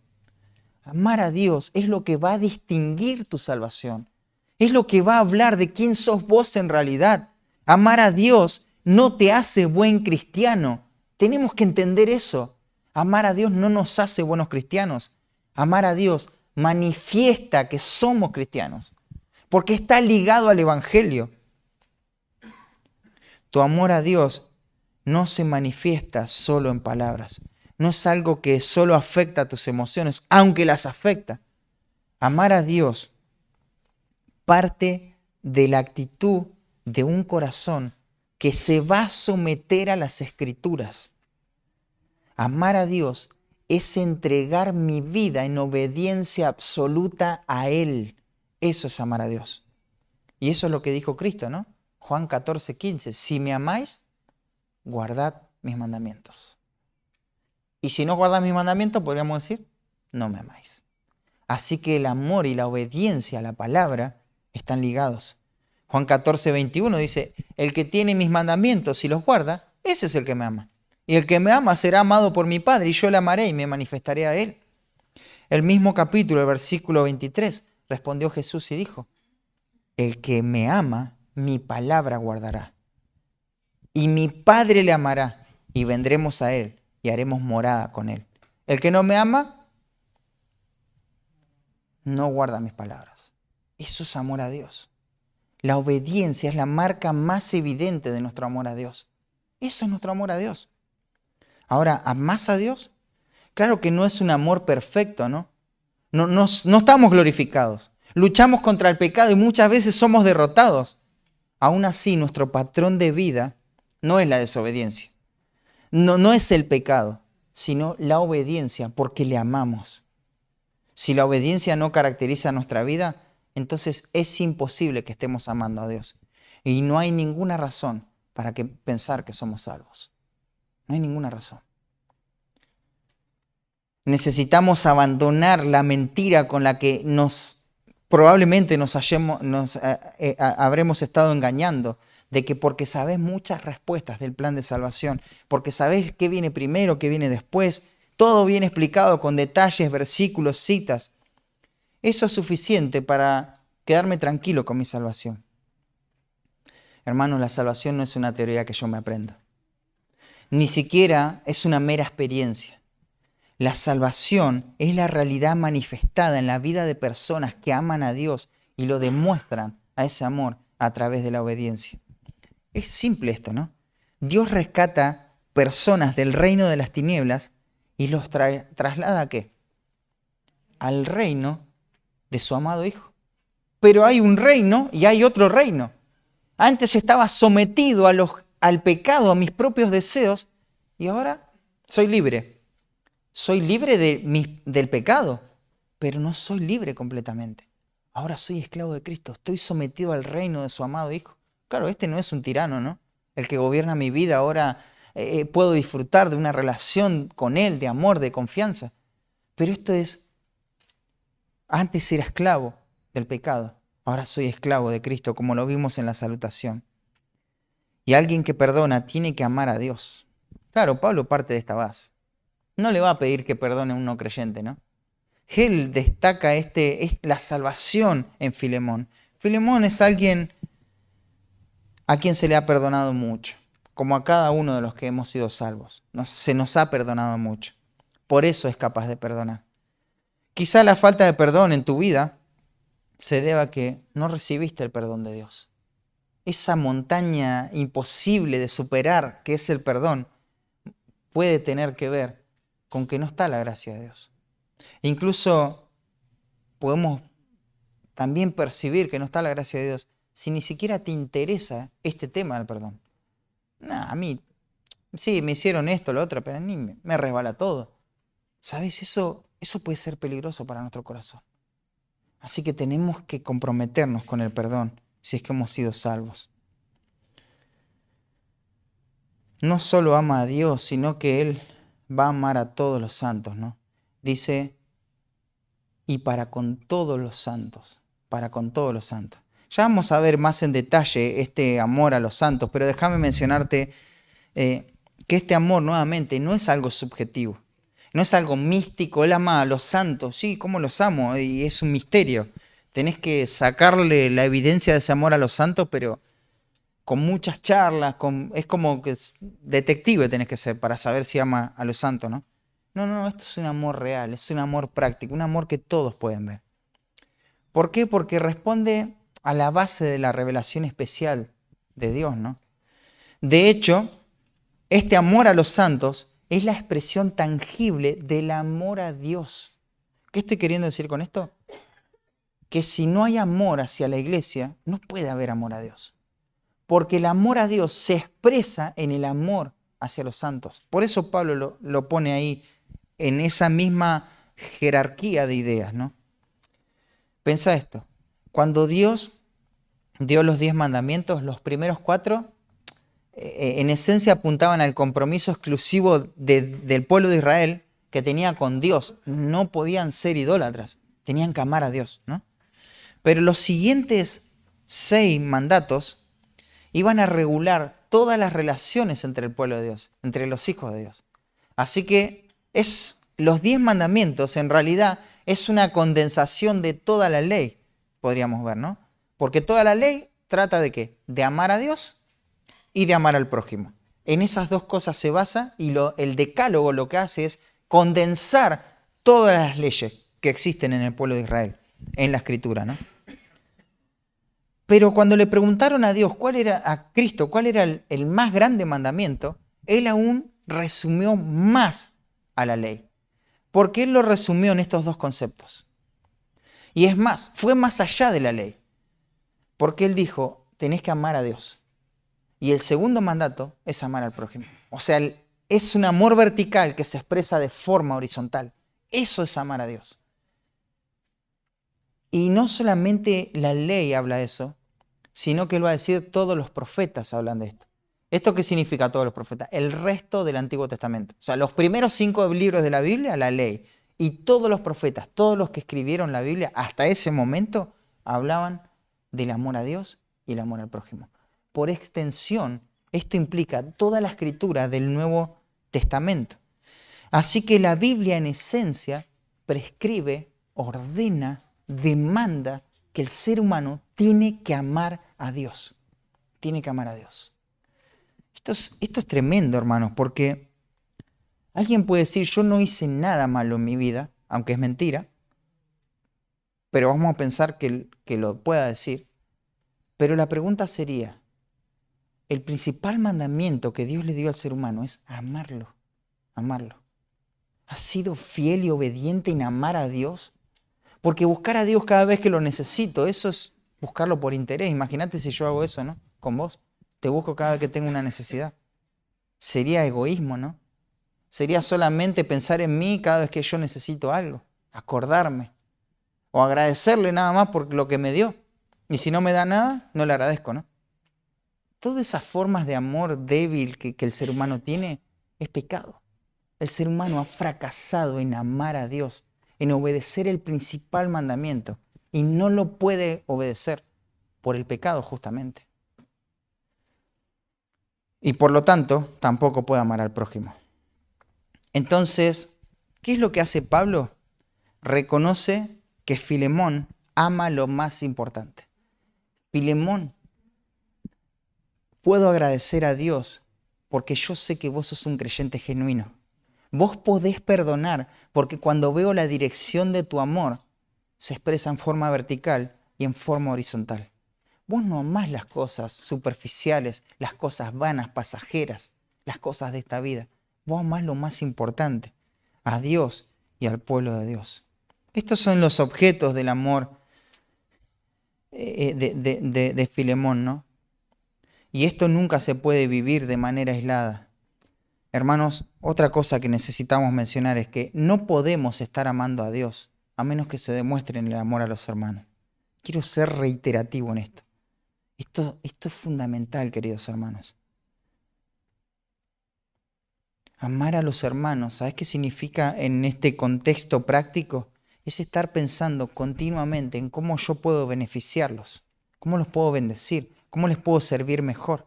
Amar a Dios es lo que va a distinguir tu salvación. Es lo que va a hablar de quién sos vos en realidad. Amar a Dios no te hace buen cristiano. Tenemos que entender eso. Amar a Dios no nos hace buenos cristianos. Amar a Dios manifiesta que somos cristianos, porque está ligado al Evangelio. Tu amor a Dios no se manifiesta solo en palabras. No es algo que solo afecta a tus emociones, aunque las afecta. Amar a Dios parte de la actitud de un corazón que se va a someter a las Escrituras. Amar a Dios es entregar mi vida en obediencia absoluta a Él. Eso es amar a Dios. Y eso es lo que dijo Cristo, ¿no? Juan 14:15. Si me amáis, guardad mis mandamientos. Y si no guardas mis mandamientos, podríamos decir, no me amáis. Así que el amor y la obediencia a la palabra están ligados. Juan 14:21 dice, el que tiene mis mandamientos y los guarda, ese es el que me ama. Y el que me ama será amado por mi Padre, y yo le amaré y me manifestaré a él. El mismo capítulo, el versículo 23, respondió Jesús y dijo, el que me ama, mi palabra guardará. Y mi Padre le amará, y vendremos a él, y haremos morada con él. El que no me ama, no guarda mis palabras. Eso es amor a Dios. La obediencia es la marca más evidente de nuestro amor a Dios. Eso es nuestro amor a Dios. Ahora, ¿amás a Dios? Claro que no es un amor perfecto, ¿no? No estamos glorificados. Luchamos contra el pecado y muchas veces somos derrotados. Aún así, nuestro patrón de vida no es la desobediencia. No es el pecado, sino la obediencia, porque le amamos. Si la obediencia no caracteriza nuestra vida, entonces es imposible que estemos amando a Dios. Y no hay ninguna razón para pensar que somos salvos. No hay ninguna razón. Necesitamos abandonar la mentira con la que probablemente nos habremos estado engañando, de que porque sabes muchas respuestas del plan de salvación, porque sabes qué viene primero, qué viene después, todo viene explicado con detalles, versículos, citas. Eso es suficiente para quedarme tranquilo con mi salvación. Hermanos, la salvación no es una teoría que yo me aprenda. Ni siquiera es una mera experiencia. La salvación es la realidad manifestada en la vida de personas que aman a Dios y lo demuestran a ese amor a través de la obediencia. Es simple esto, ¿no? Dios rescata personas del reino de las tinieblas y los traslada ¿a qué? Al reino de su amado Hijo. Pero hay un reino y hay otro reino. Antes estaba sometido al pecado, a mis propios deseos, y ahora soy libre. Soy libre del pecado, pero no soy libre completamente. Ahora soy esclavo de Cristo, estoy sometido al reino de su amado Hijo. Claro, este no es un tirano, ¿no? El que gobierna mi vida, ahora puedo disfrutar de una relación con Él, de amor, de confianza. Pero esto es, antes era esclavo del pecado, ahora soy esclavo de Cristo, como lo vimos en la salutación. Y alguien que perdona tiene que amar a Dios. Claro, Pablo parte de esta base. No le va a pedir que perdone a un no creyente, ¿no? Él destaca la salvación en Filemón. Filemón es alguien a quien se le ha perdonado mucho, como a cada uno de los que hemos sido salvos. Se nos ha perdonado mucho. Por eso es capaz de perdonar. Quizá la falta de perdón en tu vida se deba a que no recibiste el perdón de Dios. Esa montaña imposible de superar, que es el perdón, puede tener que ver con que no está la gracia de Dios. Incluso podemos también percibir que no está la gracia de Dios si ni siquiera te interesa este tema del perdón. A mí, sí, me hicieron esto, lo otro, pero a mí me resbala todo. ¿Sabes? Eso puede ser peligroso para nuestro corazón. Así que tenemos que comprometernos con el perdón si es que hemos sido salvos. No solo ama a Dios, sino que Él va a amar a todos los santos, ¿no? Dice, y para con todos los santos, para con todos los santos. Ya vamos a ver más en detalle este amor a los santos, pero déjame mencionarte que este amor nuevamente no es algo subjetivo, no es algo místico. Él ama a los santos, sí, ¿cómo los amo? Y es un misterio. Tenés que sacarle la evidencia de ese amor a los santos, pero con muchas charlas, es como que detective tenés que ser para saber si ama a los santos, ¿no? No, no, esto es un amor real, es un amor práctico, un amor que todos pueden ver. ¿Por qué? Porque responde a la base de la revelación especial de Dios, ¿no? De hecho, este amor a los santos es la expresión tangible del amor a Dios. ¿Qué estoy queriendo decir con esto? Que si no hay amor hacia la iglesia, no puede haber amor a Dios. Porque el amor a Dios se expresa en el amor hacia los santos. Por eso Pablo lo pone ahí en esa misma jerarquía de ideas, ¿no? Pensa esto. Cuando Dios dio los 10 mandamientos, los primeros 4 en esencia apuntaban al compromiso exclusivo del pueblo de Israel que tenía con Dios. No podían ser idólatras, tenían que amar a Dios, ¿no? Pero los siguientes 6 mandatos iban a regular todas las relaciones entre el pueblo de Dios, entre los hijos de Dios. Así que los 10 mandamientos en realidad es una condensación de toda la ley, podríamos ver, ¿no? Porque toda la ley trata de ¿qué? De amar a Dios y de amar al prójimo. En esas dos cosas se basa y el decálogo lo que hace es condensar todas las leyes que existen en el pueblo de Israel, en la escritura, ¿no? Pero cuando le preguntaron a Dios a Cristo, cuál era el más grande mandamiento, Él aún resumió más a la ley. Porque Él lo resumió en estos dos conceptos. Y es más, fue más allá de la ley. Porque Él dijo, tenés que amar a Dios. Y el segundo mandato es amar al prójimo. O sea, es un amor vertical que se expresa de forma horizontal. Eso es amar a Dios. Y no solamente la ley habla de eso, sino que lo va a decir todos los profetas hablan de esto. ¿Esto qué significa todos los profetas? El resto del Antiguo Testamento. O sea, los primeros 5 libros de la Biblia, la ley. Y todos los profetas, todos los que escribieron la Biblia hasta ese momento, hablaban del amor a Dios y el amor al prójimo. Por extensión, esto implica toda la escritura del Nuevo Testamento. Así que la Biblia en esencia prescribe, ordena, demanda que el ser humano tiene que amar a Dios. Tiene que amar a Dios. Esto es tremendo, hermanos, porque alguien puede decir, yo no hice nada malo en mi vida, aunque es mentira, pero vamos a pensar que lo pueda decir. Pero la pregunta sería, el principal mandamiento que Dios le dio al ser humano es amarlo, amarlo. ¿Has sido fiel y obediente en amar a Dios? Porque buscar a Dios cada vez que lo necesito, eso es buscarlo por interés. Imagínate si yo hago eso, ¿no? Con vos. Te busco cada vez que tengo una necesidad. Sería egoísmo, ¿no? Sería solamente pensar en mí cada vez que yo necesito algo. Acordarme. O agradecerle nada más por lo que me dio. Y si no me da nada, no le agradezco, ¿no? Todas esas formas de amor débil que el ser humano tiene es pecado. El ser humano ha fracasado en amar a Dios, en obedecer el principal mandamiento, y no lo puede obedecer por el pecado justamente. Y por lo tanto, tampoco puede amar al prójimo. Entonces, ¿qué es lo que hace Pablo? Reconoce que Filemón ama lo más importante. Filemón, puedo agradecer a Dios porque yo sé que vos sos un creyente genuino. Vos podés perdonar porque cuando veo la dirección de tu amor, se expresa en forma vertical y en forma horizontal. Vos no amás las cosas superficiales, las cosas vanas, pasajeras, las cosas de esta vida. Vos amás lo más importante, a Dios y al pueblo de Dios. Estos son los objetos del amor de Filemón, ¿no? Y esto nunca se puede vivir de manera aislada. Hermanos, otra cosa que necesitamos mencionar es que no podemos estar amando a Dios a menos que se demuestre en el amor a los hermanos. Quiero ser reiterativo en esto. Esto es fundamental, queridos hermanos. Amar a los hermanos, ¿sabes qué significa en este contexto práctico? Es estar pensando continuamente en cómo yo puedo beneficiarlos, cómo los puedo bendecir, cómo les puedo servir mejor.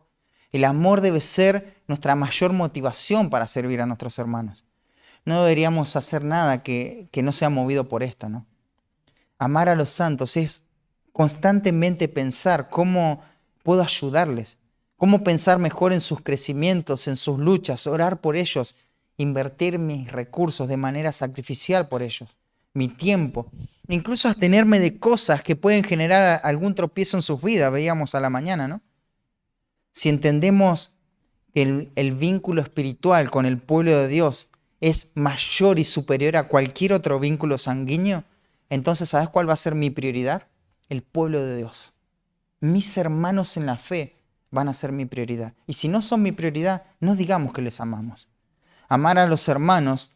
El amor debe ser nuestra mayor motivación para servir a nuestros hermanos. No deberíamos hacer nada que no sea movido por esto, ¿no? Amar a los santos es constantemente pensar cómo puedo ayudarles, cómo pensar mejor en sus crecimientos, en sus luchas, orar por ellos, invertir mis recursos de manera sacrificial por ellos, mi tiempo, incluso abstenerme de cosas que pueden generar algún tropiezo en sus vidas, veíamos a la mañana, ¿no? Si entendemos que el vínculo espiritual con el pueblo de Dios es mayor y superior a cualquier otro vínculo sanguíneo, entonces ¿sabes cuál va a ser mi prioridad? El pueblo de Dios. Mis hermanos en la fe van a ser mi prioridad. Y si no son mi prioridad, no digamos que les amamos. Amar a los hermanos,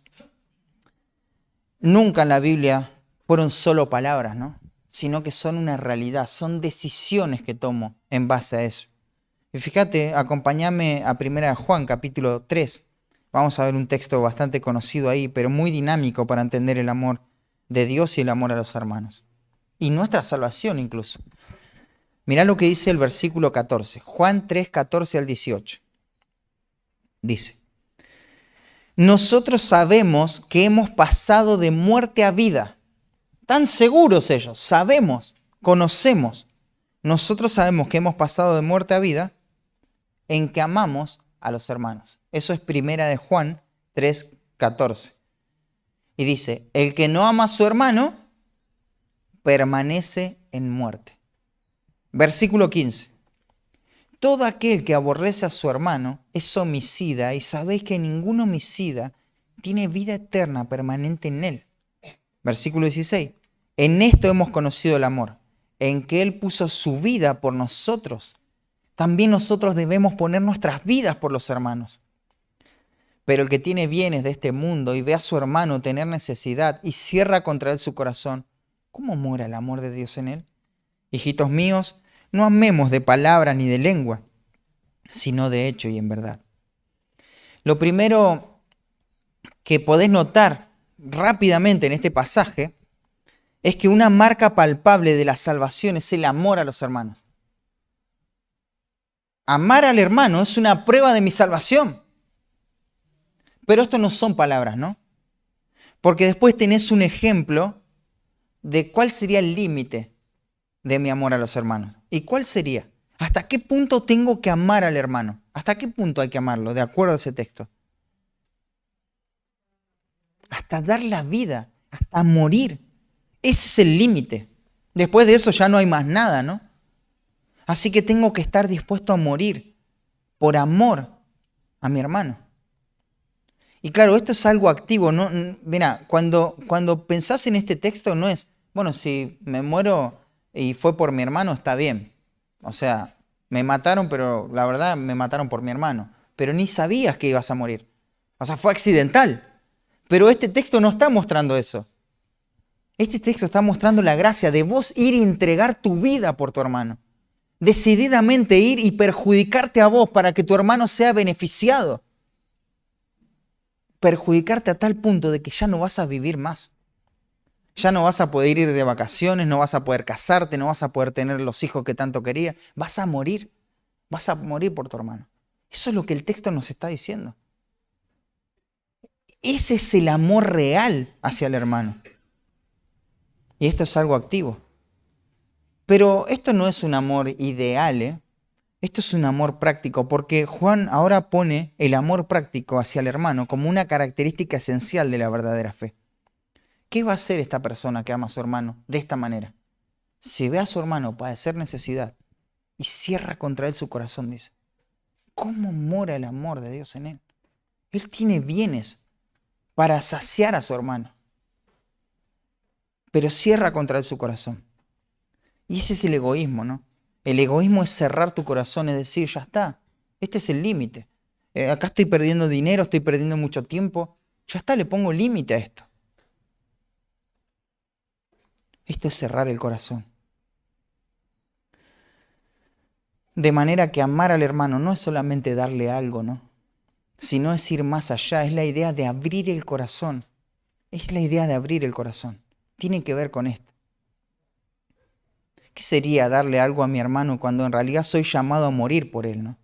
nunca en la Biblia fueron solo palabras, ¿no? Sino que son una realidad, son decisiones que tomo en base a eso. Y fíjate, acompáñame a 1 Juan, capítulo 3. Vamos a ver un texto bastante conocido ahí, pero muy dinámico para entender el amor de Dios y el amor a los hermanos. Y nuestra salvación incluso. Mirá lo que dice el versículo 14. Juan 3, 14 al 18. Dice: nosotros sabemos que hemos pasado de muerte a vida. Tan seguros ellos, sabemos, conocemos. Nosotros sabemos que hemos pasado de muerte a vida en que amamos a los hermanos. Eso es 1 Juan 3, 14. Y dice, el que no ama a su hermano permanece en muerte. Versículo 15. Todo aquel que aborrece a su hermano es homicida, y sabéis que ningún homicida tiene vida eterna permanente en él. Versículo 16. En esto hemos conocido el amor, en que Él puso su vida por nosotros. También nosotros debemos poner nuestras vidas por los hermanos. Pero el que tiene bienes de este mundo y ve a su hermano tener necesidad y cierra contra él su corazón, ¿cómo mora el amor de Dios en él? Hijitos míos, no amemos de palabra ni de lengua, sino de hecho y en verdad. Lo primero que podés notar rápidamente en este pasaje es que una marca palpable de la salvación es el amor a los hermanos. Amar al hermano es una prueba de mi salvación. Pero esto no son palabras, ¿no? Porque después tenés un ejemplo de cuál sería el límite de mi amor a los hermanos. ¿Y cuál sería? ¿Hasta qué punto tengo que amar al hermano? ¿Hasta qué punto hay que amarlo, de acuerdo a ese texto? Hasta dar la vida, hasta morir. Ese es el límite. Después de eso ya no hay más nada, ¿no? Así que tengo que estar dispuesto a morir por amor a mi hermano. Y claro, esto es algo activo, ¿no? Mira, cuando pensás en este texto no es, bueno, si me muero y fue por mi hermano, está bien. O sea, me mataron, pero la verdad me mataron por mi hermano. Pero ni sabías que ibas a morir. O sea, fue accidental. Pero este texto no está mostrando eso. Este texto está mostrando la gracia de vos ir y entregar tu vida por tu hermano. Decididamente ir y perjudicarte a vos para que tu hermano sea beneficiado. Perjudicarte a tal punto de que ya no vas a vivir más. Ya no vas a poder ir de vacaciones, no vas a poder casarte, no vas a poder tener los hijos que tanto querías. Vas a morir por tu hermano. Eso es lo que el texto nos está diciendo. Ese es el amor real hacia el hermano. Y esto es algo activo. Pero esto no es un amor ideal, ¿eh? Esto es un amor práctico, porque Juan ahora pone el amor práctico hacia el hermano como una característica esencial de la verdadera fe. ¿Qué va a hacer esta persona que ama a su hermano de esta manera? Si ve a su hermano padecer necesidad y cierra contra él su corazón, dice, ¿cómo mora el amor de Dios en él? Él tiene bienes para saciar a su hermano, pero cierra contra él su corazón. Y ese es el egoísmo, ¿no? El egoísmo es cerrar tu corazón, es decir, ya está, este es el límite. Acá estoy perdiendo dinero, estoy perdiendo mucho tiempo, ya está, le pongo límite a esto. Esto es cerrar el corazón. De manera que amar al hermano no es solamente darle algo, ¿no? Sino es ir más allá, es la idea de abrir el corazón. Es la idea de abrir el corazón. Tiene que ver con esto. ¿Qué sería darle algo a mi hermano cuando en realidad soy llamado a morir por él, ¿no?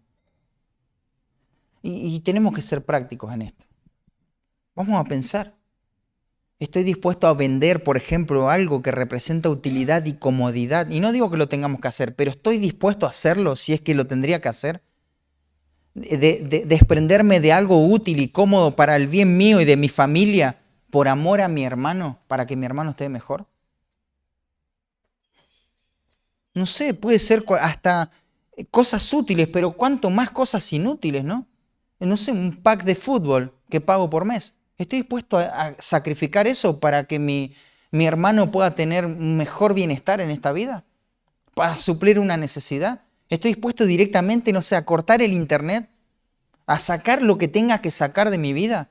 Y tenemos que ser prácticos en esto. Vamos a pensar. Estoy dispuesto a vender, por ejemplo, algo que representa utilidad y comodidad. Y no digo que lo tengamos que hacer, pero estoy dispuesto a hacerlo si es que lo tendría que hacer. Desprenderme de algo útil y cómodo para el bien mío y de mi familia por amor a mi hermano, para que mi hermano esté mejor. No sé, puede ser hasta cosas útiles, pero cuánto más cosas inútiles, ¿no? No sé, un pack de fútbol que pago por mes. ¿Estoy dispuesto a sacrificar eso para que mi hermano pueda tener un mejor bienestar en esta vida? ¿Para suplir una necesidad? ¿Estoy dispuesto directamente, no sé, a cortar el internet? ¿A sacar lo que tenga que sacar de mi vida?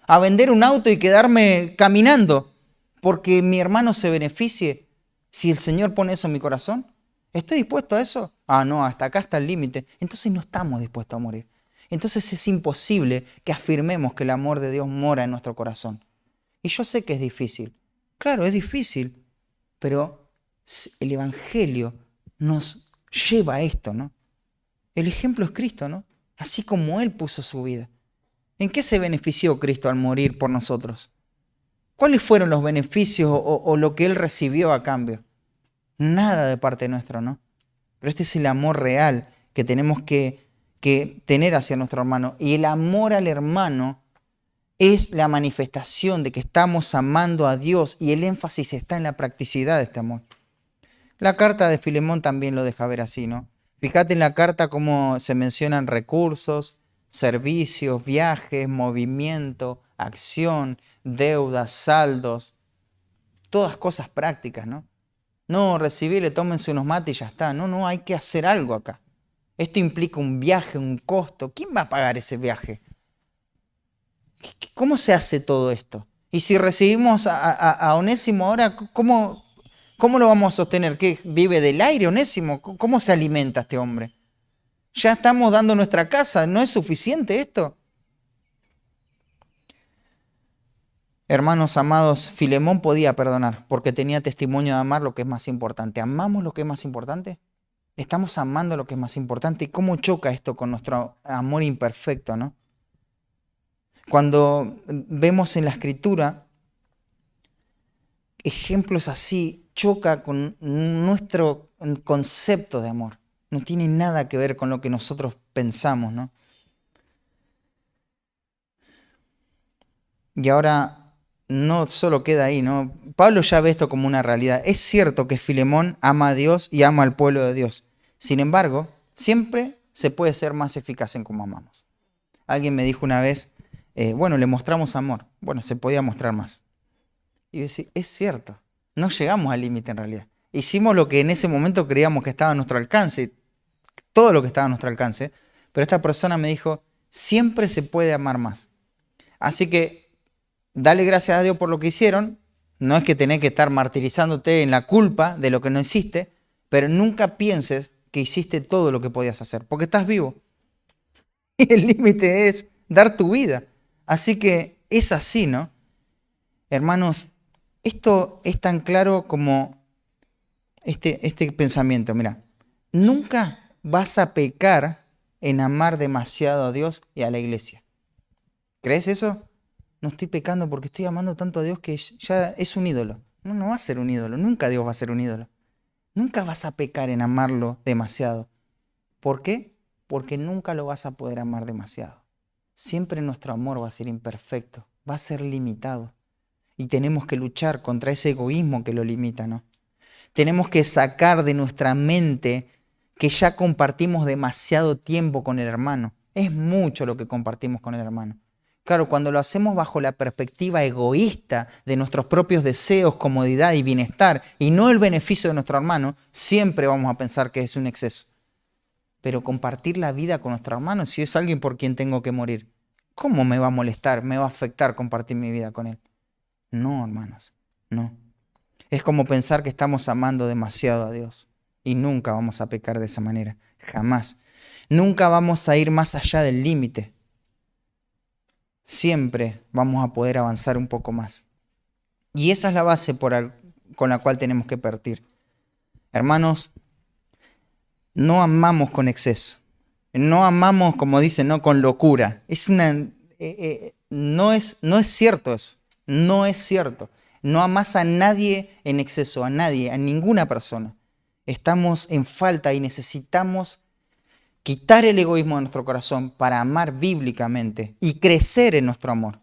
¿A vender un auto y quedarme caminando porque mi hermano se beneficie si el Señor pone eso en mi corazón? ¿Estoy dispuesto a eso? Ah, no, hasta acá está el límite. Entonces no estamos dispuestos a morir. Entonces es imposible que afirmemos que el amor de Dios mora en nuestro corazón. Y yo sé que es difícil. Claro, es difícil, pero el Evangelio nos lleva a esto, ¿no? El ejemplo es Cristo, ¿no? Así como Él puso su vida. ¿En qué se benefició Cristo al morir por nosotros? ¿Cuáles fueron los beneficios o lo que Él recibió a cambio? Nada de parte nuestra, ¿no? Pero este es el amor real que tenemos que tener hacia nuestro hermano. Y el amor al hermano es la manifestación de que estamos amando a Dios y el énfasis está en la practicidad de este amor. La carta de Filemón también lo deja ver así, ¿no? Fíjate en la carta cómo se mencionan recursos, servicios, viajes, movimiento, acción, deudas, saldos, todas cosas prácticas, ¿no? No, recibirle, tómense unos mates y ya está. No, hay que hacer algo acá. Esto implica un viaje, un costo. ¿Quién va a pagar ese viaje? ¿Cómo se hace todo esto? Y si recibimos a Onésimo ahora, ¿cómo lo vamos a sostener? ¿Qué vive del aire, Onésimo? ¿Cómo se alimenta este hombre? Ya estamos dando nuestra casa, ¿no es suficiente esto? Hermanos amados, Filemón podía perdonar porque tenía testimonio de amar lo que es más importante. ¿Amamos lo que es más importante? ¿Estamos amando lo que es más importante? ¿Y cómo choca esto con nuestro amor imperfecto, no? Cuando vemos en la Escritura ejemplos así, choca con nuestro concepto de amor. No tiene nada que ver con lo que nosotros pensamos, ¿no? Y ahora no solo queda ahí, ¿no? Pablo ya ve esto como una realidad. Es cierto que Filemón ama a Dios y ama al pueblo de Dios. Sin embargo, siempre se puede ser más eficaz en cómo amamos. Alguien me dijo una vez, bueno, le mostramos amor. Bueno, se podía mostrar más. Y yo decía, es cierto, no llegamos al límite en realidad. Hicimos lo que en ese momento creíamos que estaba a nuestro alcance, todo lo que estaba a nuestro alcance, pero esta persona me dijo, siempre se puede amar más. Así que dale gracias a Dios por lo que hicieron, no es que tenés que estar martirizándote en la culpa de lo que no hiciste, pero nunca pienses que hiciste todo lo que podías hacer, porque estás vivo. Y el límite es dar tu vida. Así que es así, ¿no? Hermanos, esto es tan claro como este pensamiento. Mira, nunca vas a pecar en amar demasiado a Dios y a la iglesia. ¿Crees eso? No estoy pecando porque estoy amando tanto a Dios que ya es un ídolo. No va a ser un ídolo. Nunca Dios va a ser un ídolo. Nunca vas a pecar en amarlo demasiado. ¿Por qué? Porque nunca lo vas a poder amar demasiado. Siempre nuestro amor va a ser imperfecto, va a ser limitado. Y tenemos que luchar contra ese egoísmo que lo limita, ¿no? Tenemos que sacar de nuestra mente que ya compartimos demasiado tiempo con el hermano. Es mucho lo que compartimos con el hermano. Claro, cuando lo hacemos bajo la perspectiva egoísta de nuestros propios deseos, comodidad y bienestar, y no el beneficio de nuestro hermano, siempre vamos a pensar que es un exceso. Pero compartir la vida con nuestro hermano, si es alguien por quien tengo que morir, ¿cómo me va a molestar, me va a afectar compartir mi vida con él? No, hermanos, no. Es como pensar que estamos amando demasiado a Dios y nunca vamos a pecar de esa manera, jamás. Nunca vamos a ir más allá del límite. Siempre vamos a poder avanzar un poco más. Y esa es la base con la cual tenemos que partir. Hermanos, no amamos con exceso. No amamos, como dicen, no con locura. No es cierto eso. No es cierto. No amas a nadie en exceso, a nadie, a ninguna persona. Estamos en falta y necesitamos quitar el egoísmo de nuestro corazón para amar bíblicamente y crecer en nuestro amor.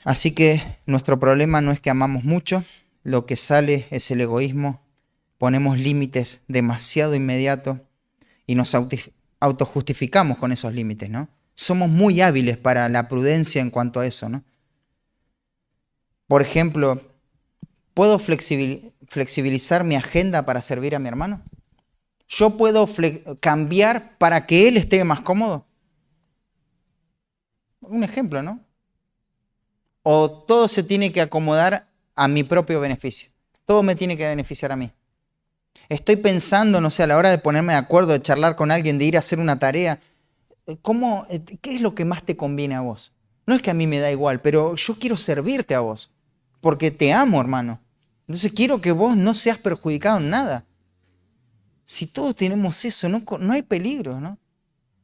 Así que nuestro problema no es que amamos mucho, lo que sale es el egoísmo, ponemos límites demasiado inmediatos y nos autojustificamos con esos límites, ¿no? Somos muy hábiles para la prudencia en cuanto a eso, ¿no? Por ejemplo, ¿puedo flexibilizar mi agenda para servir a mi hermano? ¿Yo puedo cambiar para que él esté más cómodo? Un ejemplo, ¿no? ¿O todo se tiene que acomodar a mi propio beneficio? Todo me tiene que beneficiar a mí. Estoy pensando, no sé, a la hora de ponerme de acuerdo, de charlar con alguien, de ir a hacer una tarea. ¿Qué es lo que más te conviene a vos? No es que a mí me da igual, pero yo quiero servirte a vos, porque te amo, hermano. Entonces quiero que vos no seas perjudicado en nada. Si todos tenemos eso, no hay peligro, ¿no?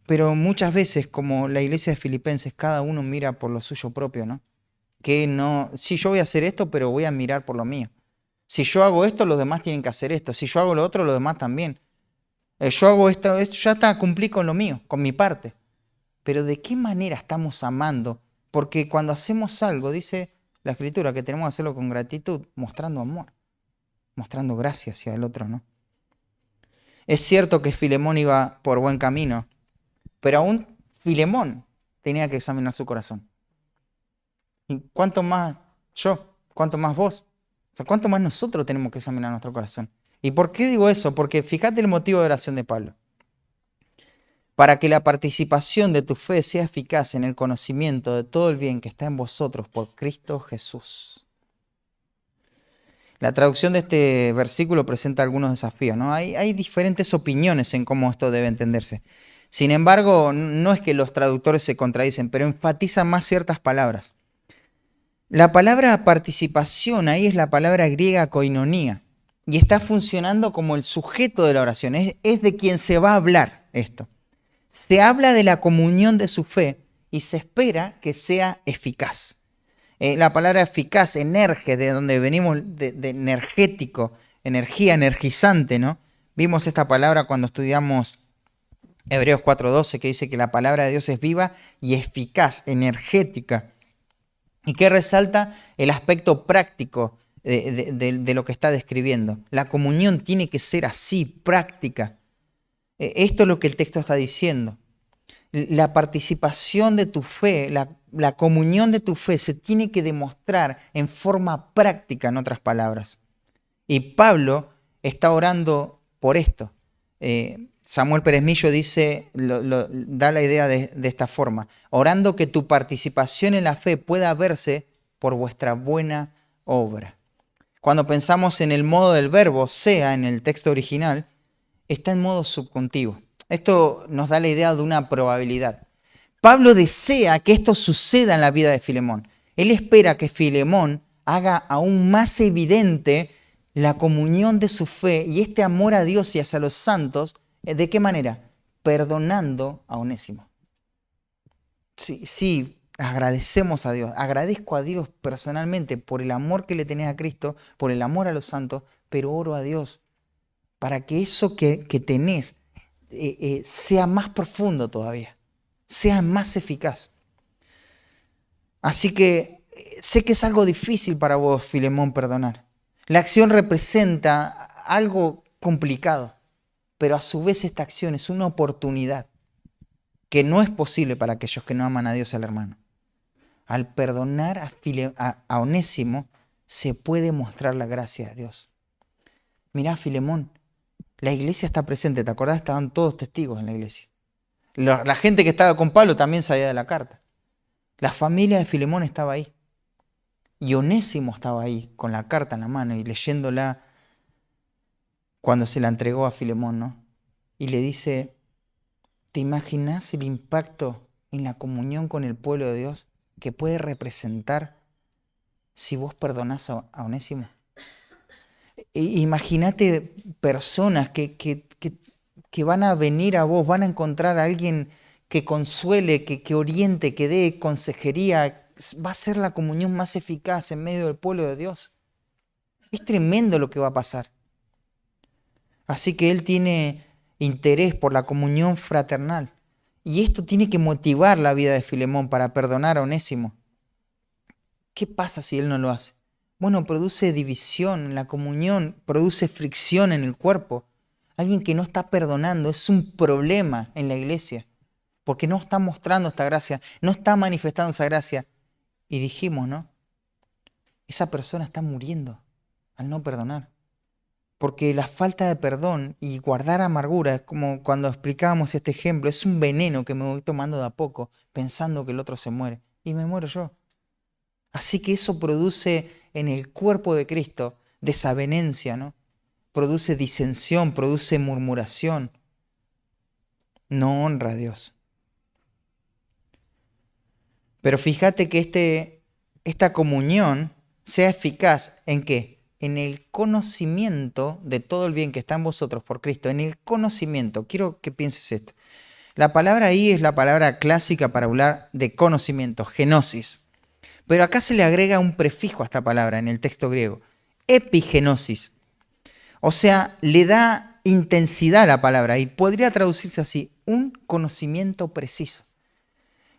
Pero muchas veces, como la iglesia de Filipenses, cada uno mira por lo suyo propio, ¿no? Que no, sí, yo voy a hacer esto, pero voy a mirar por lo mío. Si yo hago esto, los demás tienen que hacer esto. Si yo hago lo otro, los demás también. Yo hago esto, ya está, cumplí con lo mío, con mi parte. Pero ¿de qué manera estamos amando? Porque cuando hacemos algo, dice la Escritura, que tenemos que hacerlo con gratitud, mostrando amor, mostrando gracia hacia el otro, ¿no? Es cierto que Filemón iba por buen camino, pero aún Filemón tenía que examinar su corazón. ¿Y cuánto más yo? ¿Cuánto más vos? O sea, ¿cuánto más nosotros tenemos que examinar nuestro corazón? ¿Y por qué digo eso? Porque fíjate el motivo de oración de Pablo. Para que la participación de tu fe sea eficaz en el conocimiento de todo el bien que está en vosotros por Cristo Jesús. La traducción de este versículo presenta algunos desafíos, ¿no? Hay diferentes opiniones en cómo esto debe entenderse. Sin embargo, no es que los traductores se contradicen, pero enfatizan más ciertas palabras. La palabra participación ahí es la palabra griega koinonía y está funcionando como el sujeto de la oración. Es de quien se va a hablar esto. Se habla de la comunión de su fe y se espera que sea eficaz. La palabra eficaz, energe, de donde venimos de energético, energía, energizante, ¿no? Vimos esta palabra cuando estudiamos Hebreos 4:12, que dice que la palabra de Dios es viva y eficaz, energética, y que resalta el aspecto práctico de lo que está describiendo. La comunión tiene que ser así, práctica. Esto es lo que el texto está diciendo. La participación de tu fe, la comunión de tu fe se tiene que demostrar en forma práctica, en otras palabras. Y Pablo está orando por esto. Samuel Pérez Millo dice, da la idea de esta forma, orando que tu participación en la fe pueda verse por vuestra buena obra. Cuando pensamos en el modo del verbo, sea en el texto original, está en modo subjuntivo. Esto nos da la idea de una probabilidad. Pablo desea que esto suceda en la vida de Filemón. Él espera que Filemón haga aún más evidente la comunión de su fe y este amor a Dios y hacia los santos. ¿De qué manera? Perdonando a Onésimo. Sí, agradecemos a Dios. Agradezco a Dios personalmente por el amor que le tenés a Cristo, por el amor a los santos, pero oro a Dios para que eso que tenés sea más profundo todavía, sea más eficaz. Así que sé que es algo difícil para vos, Filemón, perdonar. La acción representa algo complicado, pero a su vez esta acción es una oportunidad que no es posible para aquellos que no aman a Dios al hermano. Al perdonar a Onésimo se puede mostrar la gracia de Dios. Mirá, Filemón, la iglesia está presente, ¿te acordás? Estaban todos testigos en la iglesia. La gente que estaba con Pablo también sabía de la carta. La familia de Filemón estaba ahí. Y Onésimo estaba ahí, con la carta en la mano y leyéndola cuando se la entregó a Filemón, ¿no? Y le dice, ¿te imaginás el impacto en la comunión con el pueblo de Dios que puede representar si vos perdonás a Onésimo? Imagínate personas que que van a venir a vos, van a encontrar a alguien que consuele, que oriente, que dé consejería. Va a ser la comunión más eficaz en medio del pueblo de Dios. Es tremendo lo que va a pasar. Así que Él tiene interés por la comunión fraternal. Y esto tiene que motivar la vida de Filemón para perdonar a Onésimo. ¿Qué pasa si él no lo hace? Bueno, produce división en la comunión, produce fricción en el cuerpo. Alguien que no está perdonando es un problema en la iglesia, porque no está mostrando esta gracia, no está manifestando esa gracia. Y dijimos, ¿no? Esa persona está muriendo al no perdonar. Porque la falta de perdón y guardar amargura, es como cuando explicábamos este ejemplo, es un veneno que me voy tomando de a poco, pensando que el otro se muere. Y me muero yo. Así que eso produce en el cuerpo de Cristo desavenencia, ¿no? Produce disensión, produce murmuración. No honra a Dios. Pero fíjate que esta comunión sea eficaz ¿en qué? En el conocimiento de todo el bien que está en vosotros por Cristo. En el conocimiento. Quiero que pienses esto. La palabra ahí es la palabra clásica para hablar de conocimiento, genosis. Pero acá se le agrega un prefijo a esta palabra en el texto griego, epigenosis. O sea, le da intensidad a la palabra y podría traducirse así, un conocimiento preciso.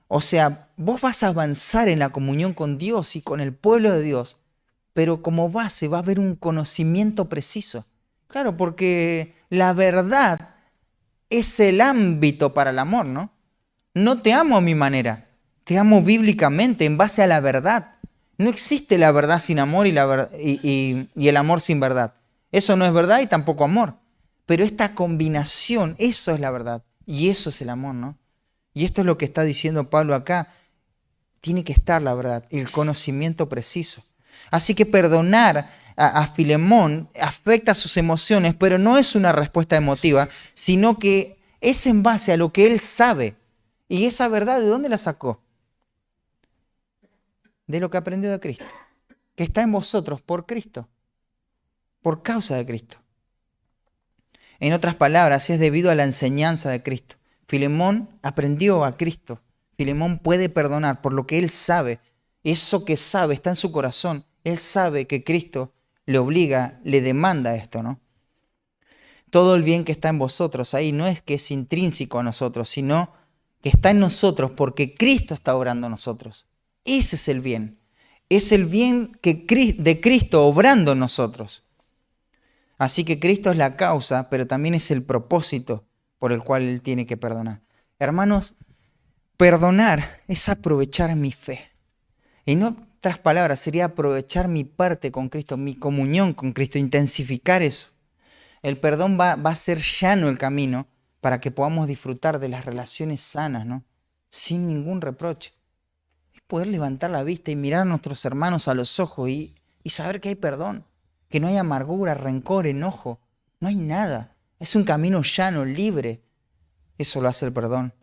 O sea, vos vas a avanzar en la comunión con Dios y con el pueblo de Dios, pero como base va a haber un conocimiento preciso. Claro, porque la verdad es el ámbito para el amor, ¿no? No te amo a mi manera, te amo bíblicamente, en base a la verdad. No existe la verdad sin amor y el amor sin verdad. Eso no es verdad y tampoco amor. Pero esta combinación, eso es la verdad. Y eso es el amor, ¿no? Y esto es lo que está diciendo Pablo acá. Tiene que estar la verdad, el conocimiento preciso. Así que perdonar a Filemón afecta sus emociones, pero no es una respuesta emotiva, sino que es en base a lo que él sabe. ¿Y esa verdad de dónde la sacó? De lo que aprendió de Cristo, que está en vosotros por Cristo, por causa de Cristo. En otras palabras, es debido a la enseñanza de Cristo. Filemón aprendió a Cristo. Filemón puede perdonar por lo que él sabe. Eso que sabe está en su corazón. Él sabe que Cristo le obliga, le demanda esto, ¿no? Todo el bien que está en vosotros ahí no es que es intrínseco a nosotros, sino que está en nosotros porque Cristo está obrando en nosotros. Ese es el bien. Es el bien de Cristo obrando en nosotros. Así que Cristo es la causa, pero también es el propósito por el cual Él tiene que perdonar. Hermanos, perdonar es aprovechar mi fe. En otras palabras, sería aprovechar mi parte con Cristo, mi comunión con Cristo, intensificar eso. El perdón va a ser llano el camino para que podamos disfrutar de las relaciones sanas, ¿no? Sin ningún reproche. Es poder levantar la vista y mirar a nuestros hermanos a los ojos y saber que hay perdón, que no hay amargura, rencor, enojo. No hay nada. Es un camino llano, libre. Eso lo hace el perdón.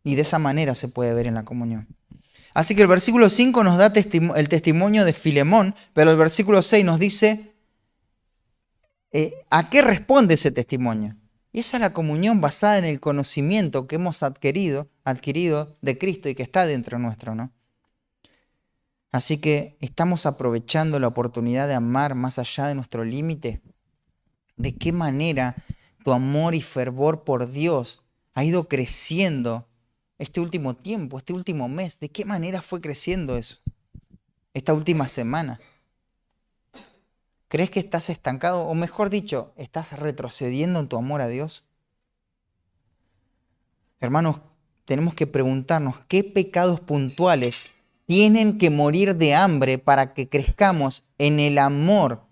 Y de esa manera se puede ver en la comunión. Así que el versículo 5 nos da el testimonio de Filemón, pero el versículo 6 nos dice ¿a qué responde ese testimonio? Y esa es la comunión basada en el conocimiento que hemos adquirido de Cristo y que está dentro nuestro, ¿no? Así que estamos aprovechando la oportunidad de amar más allá de nuestro límite. ¿De qué manera tu amor y fervor por Dios ha ido creciendo este último tiempo, este último mes? ¿De qué manera fue creciendo eso? Esta última semana. ¿Crees que estás estancado? O mejor dicho, ¿estás retrocediendo en tu amor a Dios? Hermanos, tenemos que preguntarnos qué pecados puntuales tienen que morir de hambre para que crezcamos en el amor,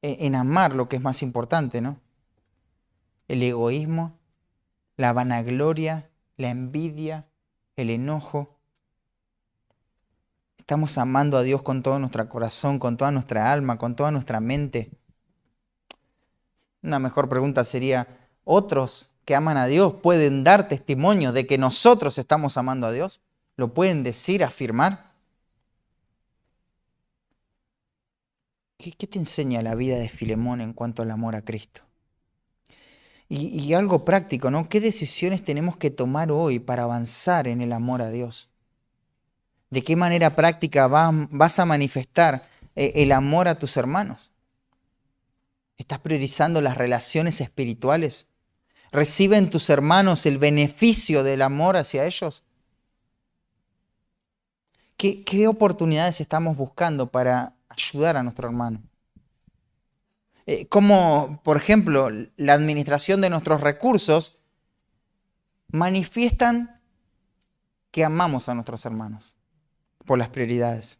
en amar lo que es más importante, ¿no? El egoísmo, la vanagloria, la envidia, el enojo. Estamos amando a Dios con todo nuestro corazón, con toda nuestra alma, con toda nuestra mente. Una mejor pregunta sería, ¿otros que aman a Dios pueden dar testimonio de que nosotros estamos amando a Dios? ¿Lo pueden decir, afirmar? ¿Qué te enseña la vida de Filemón en cuanto al amor a Cristo? Y algo práctico, ¿no? ¿Qué decisiones tenemos que tomar hoy para avanzar en el amor a Dios? ¿De qué manera práctica vas a manifestar el amor a tus hermanos? ¿Estás priorizando las relaciones espirituales? ¿Reciben tus hermanos el beneficio del amor hacia ellos? ¿Qué oportunidades estamos buscando para ayudar a nuestro hermano? Como, por ejemplo, la administración de nuestros recursos manifiestan que amamos a nuestros hermanos por las prioridades.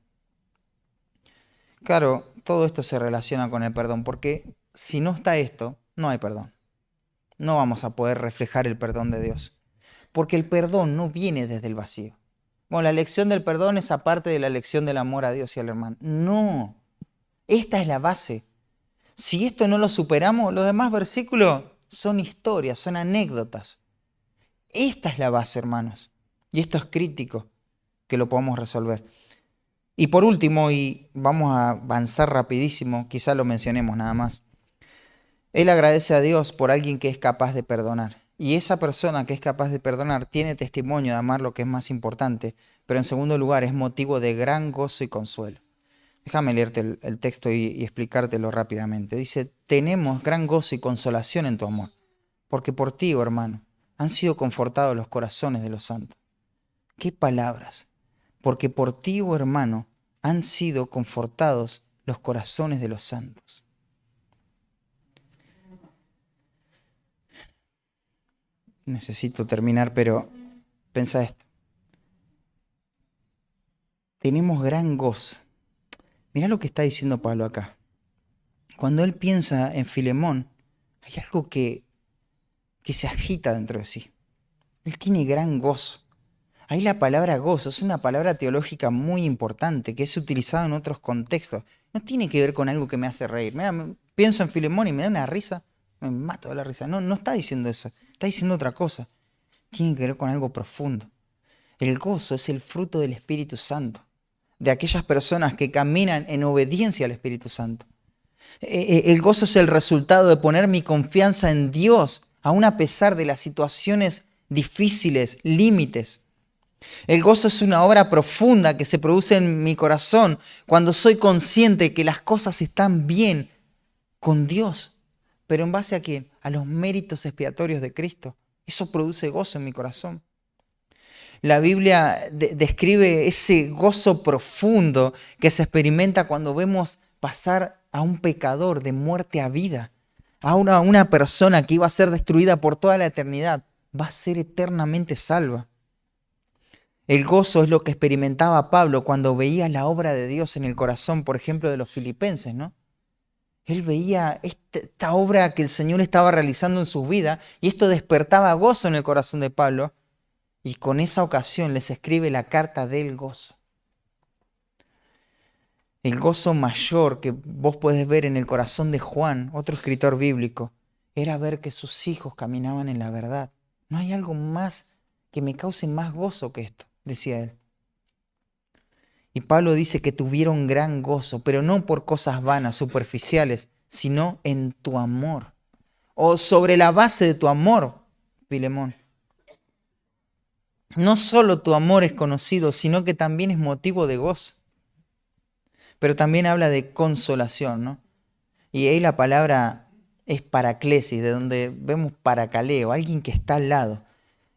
Claro, todo esto se relaciona con el perdón, porque si no está esto, no hay perdón. No vamos a poder reflejar el perdón de Dios, porque el perdón no viene desde el vacío. Bueno, la lección del perdón es aparte de la lección del amor a Dios y al hermano. No, esta es la base. Si esto no lo superamos, los demás versículos son historias, son anécdotas. Esta es la base, hermanos. Y esto es crítico, que lo podamos resolver. Y por último, y vamos a avanzar rapidísimo, quizá lo mencionemos nada más. Él agradece a Dios por alguien que es capaz de perdonar. Y esa persona que es capaz de perdonar tiene testimonio de amar, lo que es más importante, pero en segundo lugar es motivo de gran gozo y consuelo. Déjame leerte el texto y explicártelo rápidamente. Dice, tenemos gran gozo y consolación en tu amor, porque por ti, oh hermano, han sido confortados los corazones de los santos. ¿Qué palabras? Porque por ti, oh hermano, han sido confortados los corazones de los santos. Necesito terminar, pero piensa esto. Tenemos gran gozo. Mirá lo que está diciendo Pablo acá. Cuando él piensa en Filemón, hay algo que se agita dentro de sí. Él tiene gran gozo. Ahí la palabra gozo es una palabra teológica muy importante que es utilizada en otros contextos. No tiene que ver con algo que me hace reír. Mira, pienso en Filemón y me da una risa, me mato de la risa. No está diciendo eso, está diciendo otra cosa. Tiene que ver con algo profundo. El gozo es el fruto del Espíritu Santo, de aquellas personas que caminan en obediencia al Espíritu Santo. El gozo es el resultado de poner mi confianza en Dios, aun a pesar de las situaciones difíciles, límites. El gozo es una obra profunda que se produce en mi corazón cuando soy consciente de que las cosas están bien con Dios. ¿Pero en base a quién? A los méritos expiatorios de Cristo. Eso produce gozo en mi corazón. La Biblia describe ese gozo profundo que se experimenta cuando vemos pasar a un pecador de muerte a vida, a una persona que iba a ser destruida por toda la eternidad, va a ser eternamente salva. El gozo es lo que experimentaba Pablo cuando veía la obra de Dios en el corazón, por ejemplo, de los filipenses, ¿no? Él veía esta obra que el Señor estaba realizando en su vida y esto despertaba gozo en el corazón de Pablo y con esa ocasión les escribe la carta del gozo. El gozo mayor que vos podés ver en el corazón de Juan, otro escritor bíblico, era ver que sus hijos caminaban en la verdad. No hay algo más que me cause más gozo que esto, decía él. Y Pablo dice que tuvieron gran gozo, pero no por cosas vanas, superficiales, sino en tu amor. O sobre la base de tu amor, Filemón. No solo tu amor es conocido, sino que también es motivo de gozo. Pero también habla de consolación, ¿no? Y ahí la palabra es paraclesis, de donde vemos paracaleo, alguien que está al lado.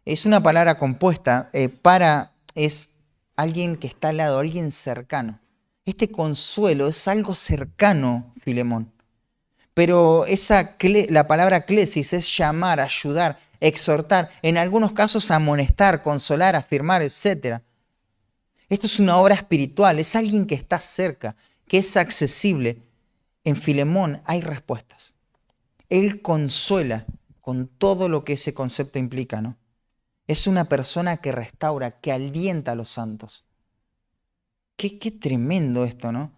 Es una palabra compuesta, para es alguien que está al lado, alguien cercano. Este consuelo es algo cercano, Filemón. Pero la palabra clesis es llamar, ayudar, exhortar, en algunos casos amonestar, consolar, afirmar, etc. Esto es una obra espiritual, es alguien que está cerca, que es accesible. En Filemón hay respuestas. Él consuela con todo lo que ese concepto implica, ¿no? Es una persona que restaura, que alienta a los santos. Qué tremendo esto, ¿no?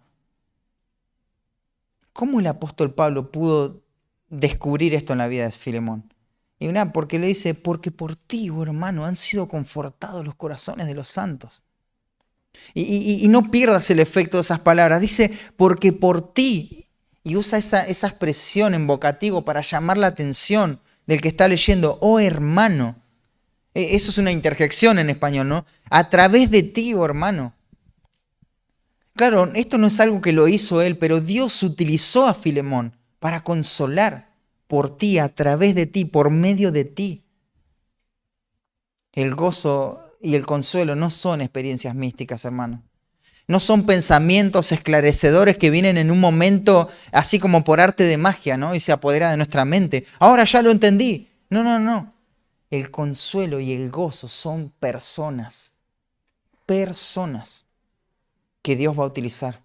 ¿Cómo el apóstol Pablo pudo descubrir esto en la vida de Filemón? Y porque le dice, porque por ti, oh hermano, han sido confortados los corazones de los santos. Y no pierdas el efecto de esas palabras. Dice, porque por ti, y usa esa expresión en vocativo para llamar la atención del que está leyendo, oh hermano. Eso es una interjección en español, ¿no? A través de ti, oh hermano. Claro, esto no es algo que lo hizo él, pero Dios utilizó a Filemón para consolar por ti, a través de ti, por medio de ti. El gozo y el consuelo no son experiencias místicas, hermano. No son pensamientos esclarecedores que vienen en un momento así como por arte de magia, ¿no? Y se apodera de nuestra mente. Ahora ya lo entendí. No, no, no. El consuelo y el gozo son personas. Personas que Dios va a utilizar.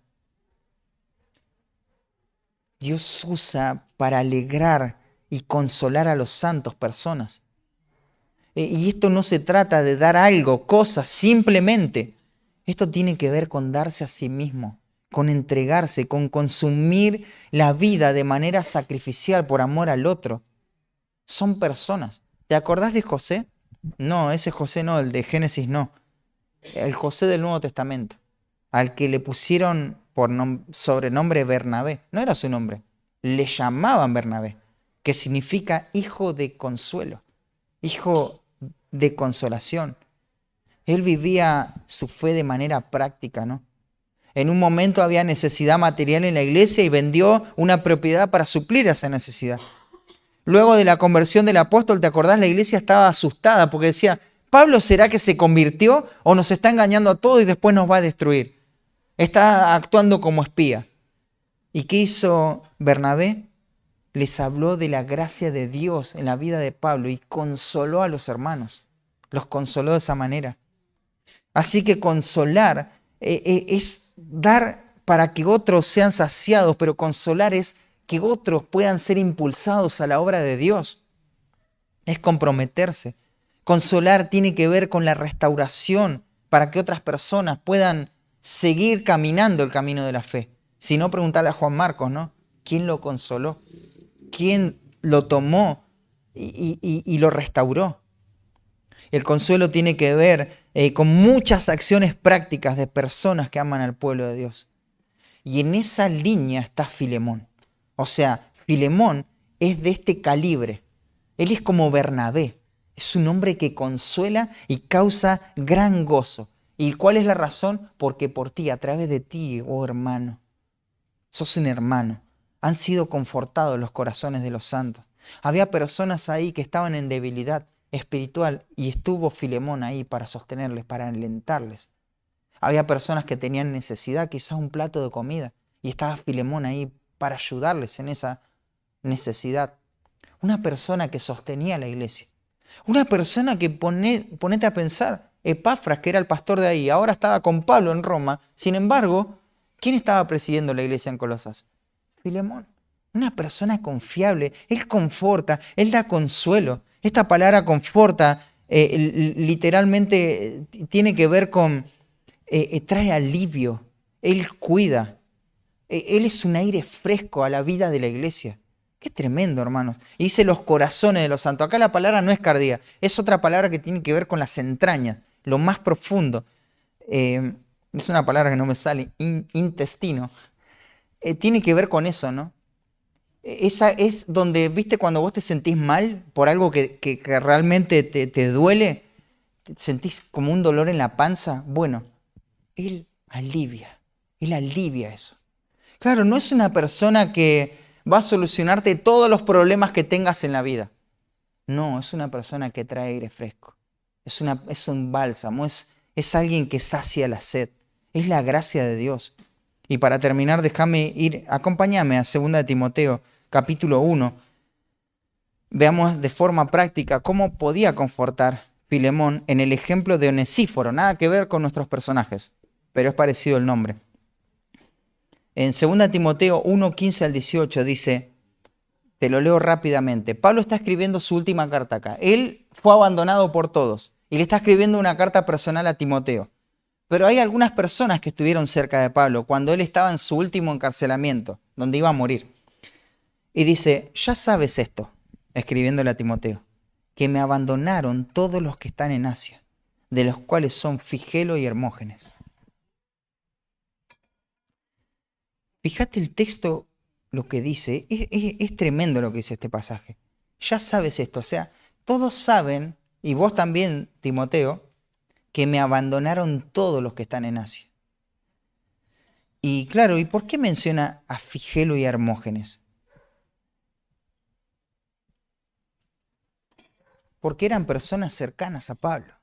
Dios usa para alegrar y consolar a los santos personas. Y esto no se trata de dar algo, cosas, simplemente. Esto tiene que ver con darse a sí mismo, con entregarse, con consumir la vida de manera sacrificial por amor al otro. Son personas. ¿Te acordás de José? No, ese José no, el de Génesis no. El José del Nuevo Testamento, al que le pusieron por sobrenombre Bernabé. No era su nombre, le llamaban Bernabé, que significa hijo de consuelo, hijo de consolación. Él vivía su fe de manera práctica, ¿no? En un momento había necesidad material en la iglesia y vendió una propiedad para suplir esa necesidad. Luego de la conversión del apóstol, ¿te acordás? La iglesia estaba asustada porque decía, ¿Pablo será que se convirtió o nos está engañando a todos y después nos va a destruir? Está actuando como espía. ¿Y qué hizo Bernabé? Les habló de la gracia de Dios en la vida de Pablo y consoló a los hermanos. Los consoló de esa manera. Así que consolar es dar para que otros sean saciados, pero consolar es que otros puedan ser impulsados a la obra de Dios. Es comprometerse. Consolar tiene que ver con la restauración para que otras personas puedan seguir caminando el camino de la fe. Si no, preguntarle a Juan Marcos, ¿no? ¿Quién lo consoló? ¿Quién lo tomó y lo restauró? El consuelo tiene que ver con muchas acciones prácticas de personas que aman al pueblo de Dios. Y en esa línea está Filemón. O sea, Filemón es de este calibre. Él es como Bernabé. Es un hombre que consuela y causa gran gozo. ¿Y cuál es la razón? Porque por ti, a través de ti, oh hermano, sos un hermano. Han sido confortados los corazones de los santos. Había personas ahí que estaban en debilidad espiritual y estuvo Filemón ahí para sostenerles, para alentarles. Había personas que tenían necesidad, quizás un plato de comida, y estaba Filemón ahí para ayudarles en esa necesidad. Una persona que sostenía la iglesia. Una persona que ponete a pensar, Epafras, que era el pastor de ahí, ahora estaba con Pablo en Roma. Sin embargo, ¿quién estaba presidiendo la iglesia en Colosas? Filemón. Una persona confiable. Él conforta, él da consuelo. Esta palabra conforta literalmente tiene que ver con trae alivio. Él cuida. Él es un aire fresco a la vida de la iglesia. Qué tremendo, hermanos. Y dice los corazones de los santos. Acá la palabra no es cardía, es otra palabra que tiene que ver con las entrañas, lo más profundo. Es una palabra que no me sale, intestino. Tiene que ver con eso, ¿no? Esa es donde, viste, cuando vos te sentís mal por algo que realmente te duele, te sentís como un dolor en la panza. Bueno, él alivia eso. Claro, no es una persona que va a solucionarte todos los problemas que tengas en la vida. No, es una persona que trae aire fresco. Es un bálsamo, es alguien que sacia la sed. Es la gracia de Dios. Y para terminar, acompáñame a 2 de Timoteo, capítulo 1. Veamos de forma práctica cómo podía confortar Filemón en el ejemplo de Onesíforo. Nada que ver con nuestros personajes, pero es parecido el nombre. En 2 Timoteo 1, 15 al 18 dice, te lo leo rápidamente, Pablo está escribiendo su última carta acá. Él fue abandonado por todos y le está escribiendo una carta personal a Timoteo. Pero hay algunas personas que estuvieron cerca de Pablo cuando él estaba en su último encarcelamiento, donde iba a morir. Y dice, ya sabes esto, escribiéndole a Timoteo, que me abandonaron todos los que están en Asia, de los cuales son Figelo y Hermógenes. Fíjate el texto, lo que dice, es tremendo lo que dice este pasaje. ya sabes esto. O sea, todos saben, y vos también, Timoteo, que me abandonaron todos los que están en Asia. Y claro, ¿y por qué menciona a Figelo y a Hermógenes? Porque eran personas cercanas a Pablo.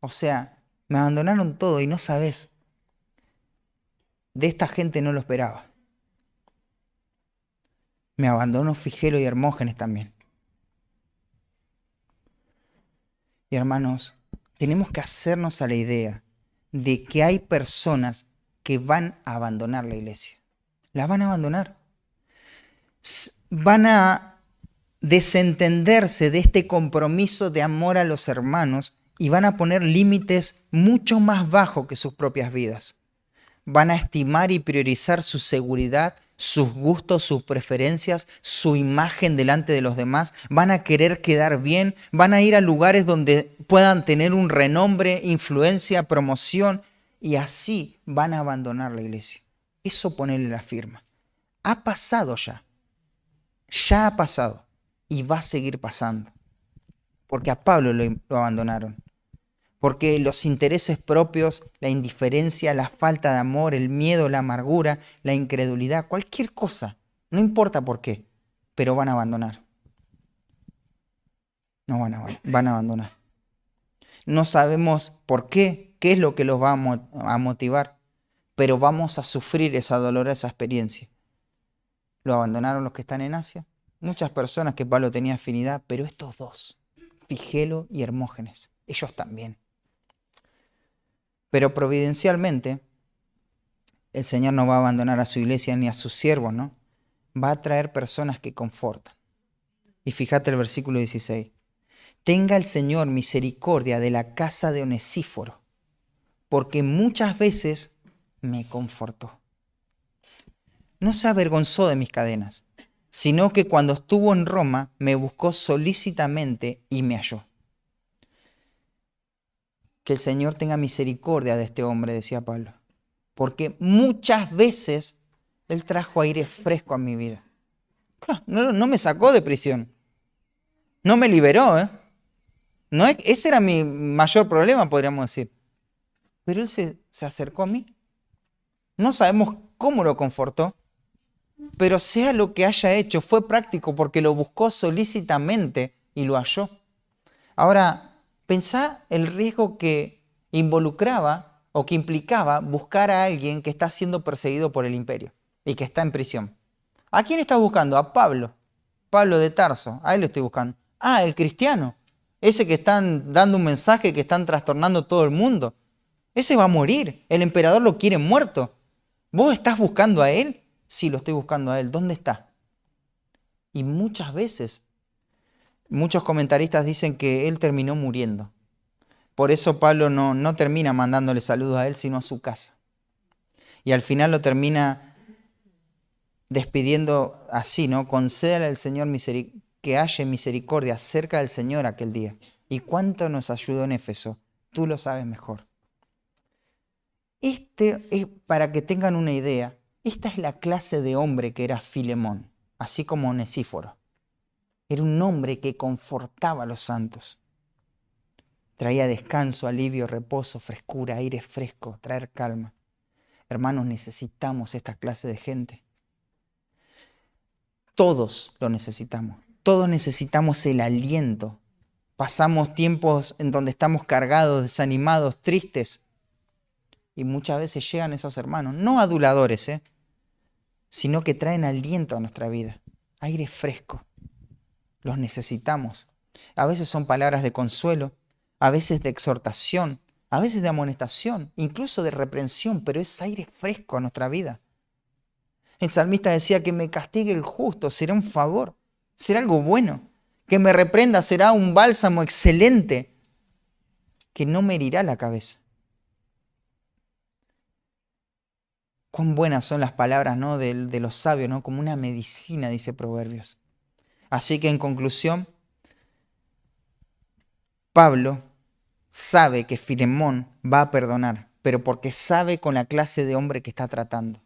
O sea, me abandonaron todo y no sabes. De esta gente no lo esperaba. Me abandonó Figelo y Hermógenes también. Y hermanos, tenemos que hacernos a la idea de que hay personas que van a abandonar la iglesia. La van a abandonar. Van a desentenderse de este compromiso de amor a los hermanos y van a poner límites mucho más bajos que sus propias vidas. Van a estimar y priorizar su seguridad, sus gustos, sus preferencias, su imagen delante de los demás. Van a querer quedar bien, van a ir a lugares donde puedan tener un renombre, influencia, promoción, y así van a abandonar la iglesia. Eso ponerle la firma. Ha pasado ya ha pasado y va a seguir pasando. Porque a Pablo lo abandonaron. Porque los intereses propios, la indiferencia, la falta de amor, el miedo, la amargura, la incredulidad, cualquier cosa, no importa por qué, pero van a abandonar. No van a abandonar. No sabemos por qué es lo que los va a motivar, pero vamos a sufrir esa dolorosa experiencia. Lo abandonaron los que están en Asia, muchas personas que Pablo tenía afinidad, pero estos dos, Figelo y Hermógenes, ellos también. Pero providencialmente, el Señor no va a abandonar a su iglesia ni a sus siervos, ¿no? Va a traer personas que confortan. Y fíjate el versículo 16. Tenga el Señor misericordia de la casa de Onesíforo, porque muchas veces me confortó. No se avergonzó de mis cadenas, sino que cuando estuvo en Roma me buscó solícitamente y me halló. Que el Señor tenga misericordia de este hombre, decía Pablo, porque muchas veces Él trajo aire fresco a mi vida. No me sacó de prisión, no me liberó, ¿eh? No, ese era mi mayor problema, podríamos decir. Pero Él se acercó a mí. No sabemos cómo lo confortó, pero sea lo que haya hecho, fue práctico porque lo buscó solícitamente y lo halló. Ahora, pensá el riesgo que involucraba o que implicaba buscar a alguien que está siendo perseguido por el imperio y que está en prisión. ¿A quién estás buscando? A Pablo. Pablo de Tarso. A él lo estoy buscando. Ah, el cristiano. Ese que están dando un mensaje que están trastornando todo el mundo. Ese va a morir. El emperador lo quiere muerto. ¿Vos estás buscando a él? Sí, lo estoy buscando a él. ¿Dónde está? Y muchas veces, muchos comentaristas dicen que él terminó muriendo. Por eso Pablo no termina mandándole saludos a él, sino a su casa. Y al final lo termina despidiendo así, ¿no? Concédale al Señor que haya misericordia cerca del Señor aquel día. ¿Y cuánto nos ayudó en Éfeso? Tú lo sabes mejor. Para que tengan una idea, esta es la clase de hombre que era Filemón, así como Onesíforo. Era un hombre que confortaba a los santos. Traía descanso, alivio, reposo, frescura, aire fresco, traer calma. Hermanos, necesitamos esta clase de gente. Todos lo necesitamos. Todos necesitamos el aliento. Pasamos tiempos en donde estamos cargados, desanimados, tristes. Y muchas veces llegan esos hermanos, no aduladores, sino que traen aliento a nuestra vida. Aire fresco. Los necesitamos. A veces son palabras de consuelo, a veces de exhortación, a veces de amonestación, incluso de reprensión, pero es aire fresco a nuestra vida. El salmista decía que me castigue el justo, será un favor, será algo bueno. Que me reprenda será un bálsamo excelente que no me herirá la cabeza. Cuán buenas son las palabras, ¿no? de los sabios, ¿no? Como una medicina, dice Proverbios. Así que en conclusión, Pablo sabe que Filemón va a perdonar, pero porque sabe con la clase de hombre que está tratando.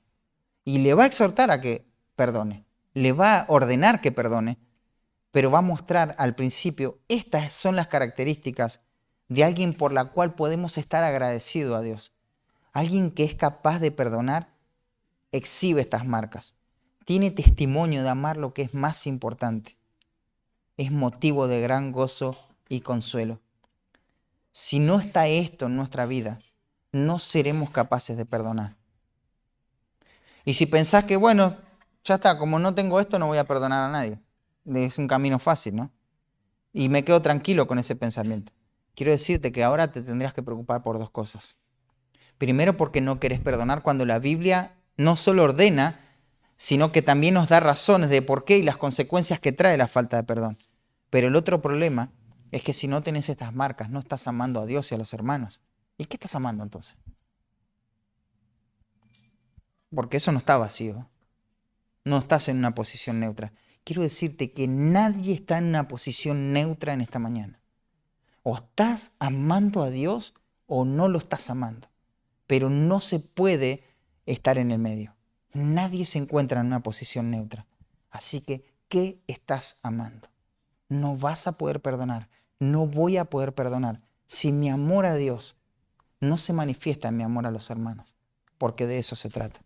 Y le va a exhortar a que perdone, le va a ordenar que perdone, pero va a mostrar al principio, estas son las características de alguien por la cual podemos estar agradecidos a Dios. Alguien que es capaz de perdonar, exhibe estas marcas. Tiene testimonio de amar lo que es más importante. Es motivo de gran gozo y consuelo. Si no está esto en nuestra vida, no seremos capaces de perdonar. Y si pensás que, bueno, ya está, como no tengo esto, no voy a perdonar a nadie. Es un camino fácil, ¿no? Y me quedo tranquilo con ese pensamiento. Quiero decirte que ahora te tendrías que preocupar por dos cosas. Primero, porque no querés perdonar cuando la Biblia no solo ordena, sino que también nos da razones de por qué y las consecuencias que trae la falta de perdón. Pero el otro problema es que si no tenés estas marcas, no estás amando a Dios y a los hermanos. ¿Y qué estás amando entonces? Porque eso no está vacío. No estás en una posición neutra. Quiero decirte que nadie está en una posición neutra en esta mañana. O estás amando a Dios o no lo estás amando. Pero no se puede estar en el medio. Nadie se encuentra en una posición neutra. Así que, ¿qué estás amando? No vas a poder perdonar. No voy a poder perdonar si mi amor a Dios no se manifiesta en mi amor a los hermanos. Porque de eso se trata.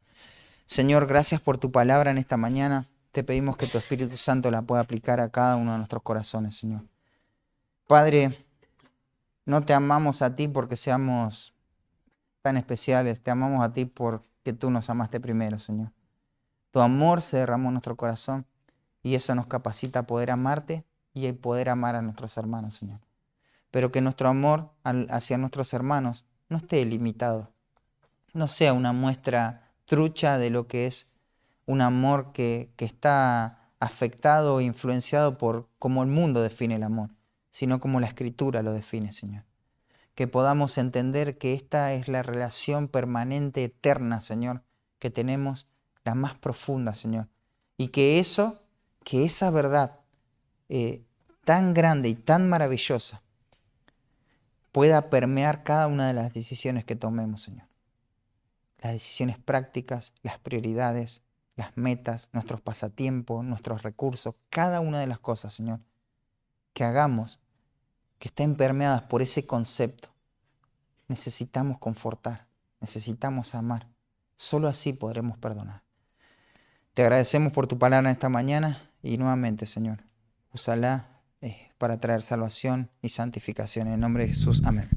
Señor, gracias por tu palabra en esta mañana. Te pedimos que tu Espíritu Santo la pueda aplicar a cada uno de nuestros corazones, Señor. Padre, no te amamos a ti porque seamos tan especiales. Te amamos a ti porque tú nos amaste primero, Señor. Tu amor se derramó en nuestro corazón y eso nos capacita a poder amarte y a poder amar a nuestros hermanos, Señor. Pero que nuestro amor hacia nuestros hermanos no esté limitado. No sea una muestra trucha de lo que es un amor que está afectado e influenciado por cómo el mundo define el amor, sino como la Escritura lo define, Señor. Que podamos entender que esta es la relación permanente, eterna, Señor, que tenemos, la más profunda, Señor. Y que esa verdad tan grande y tan maravillosa pueda permear cada una de las decisiones que tomemos, Señor. Las decisiones prácticas, las prioridades, las metas, nuestros pasatiempos, nuestros recursos, cada una de las cosas, Señor, que hagamos, que estén permeadas por ese concepto. Necesitamos confortar, necesitamos amar. Solo así podremos perdonar. Te agradecemos por tu palabra en esta mañana y nuevamente, Señor, úsala para traer salvación y santificación. En el nombre de Jesús, amén.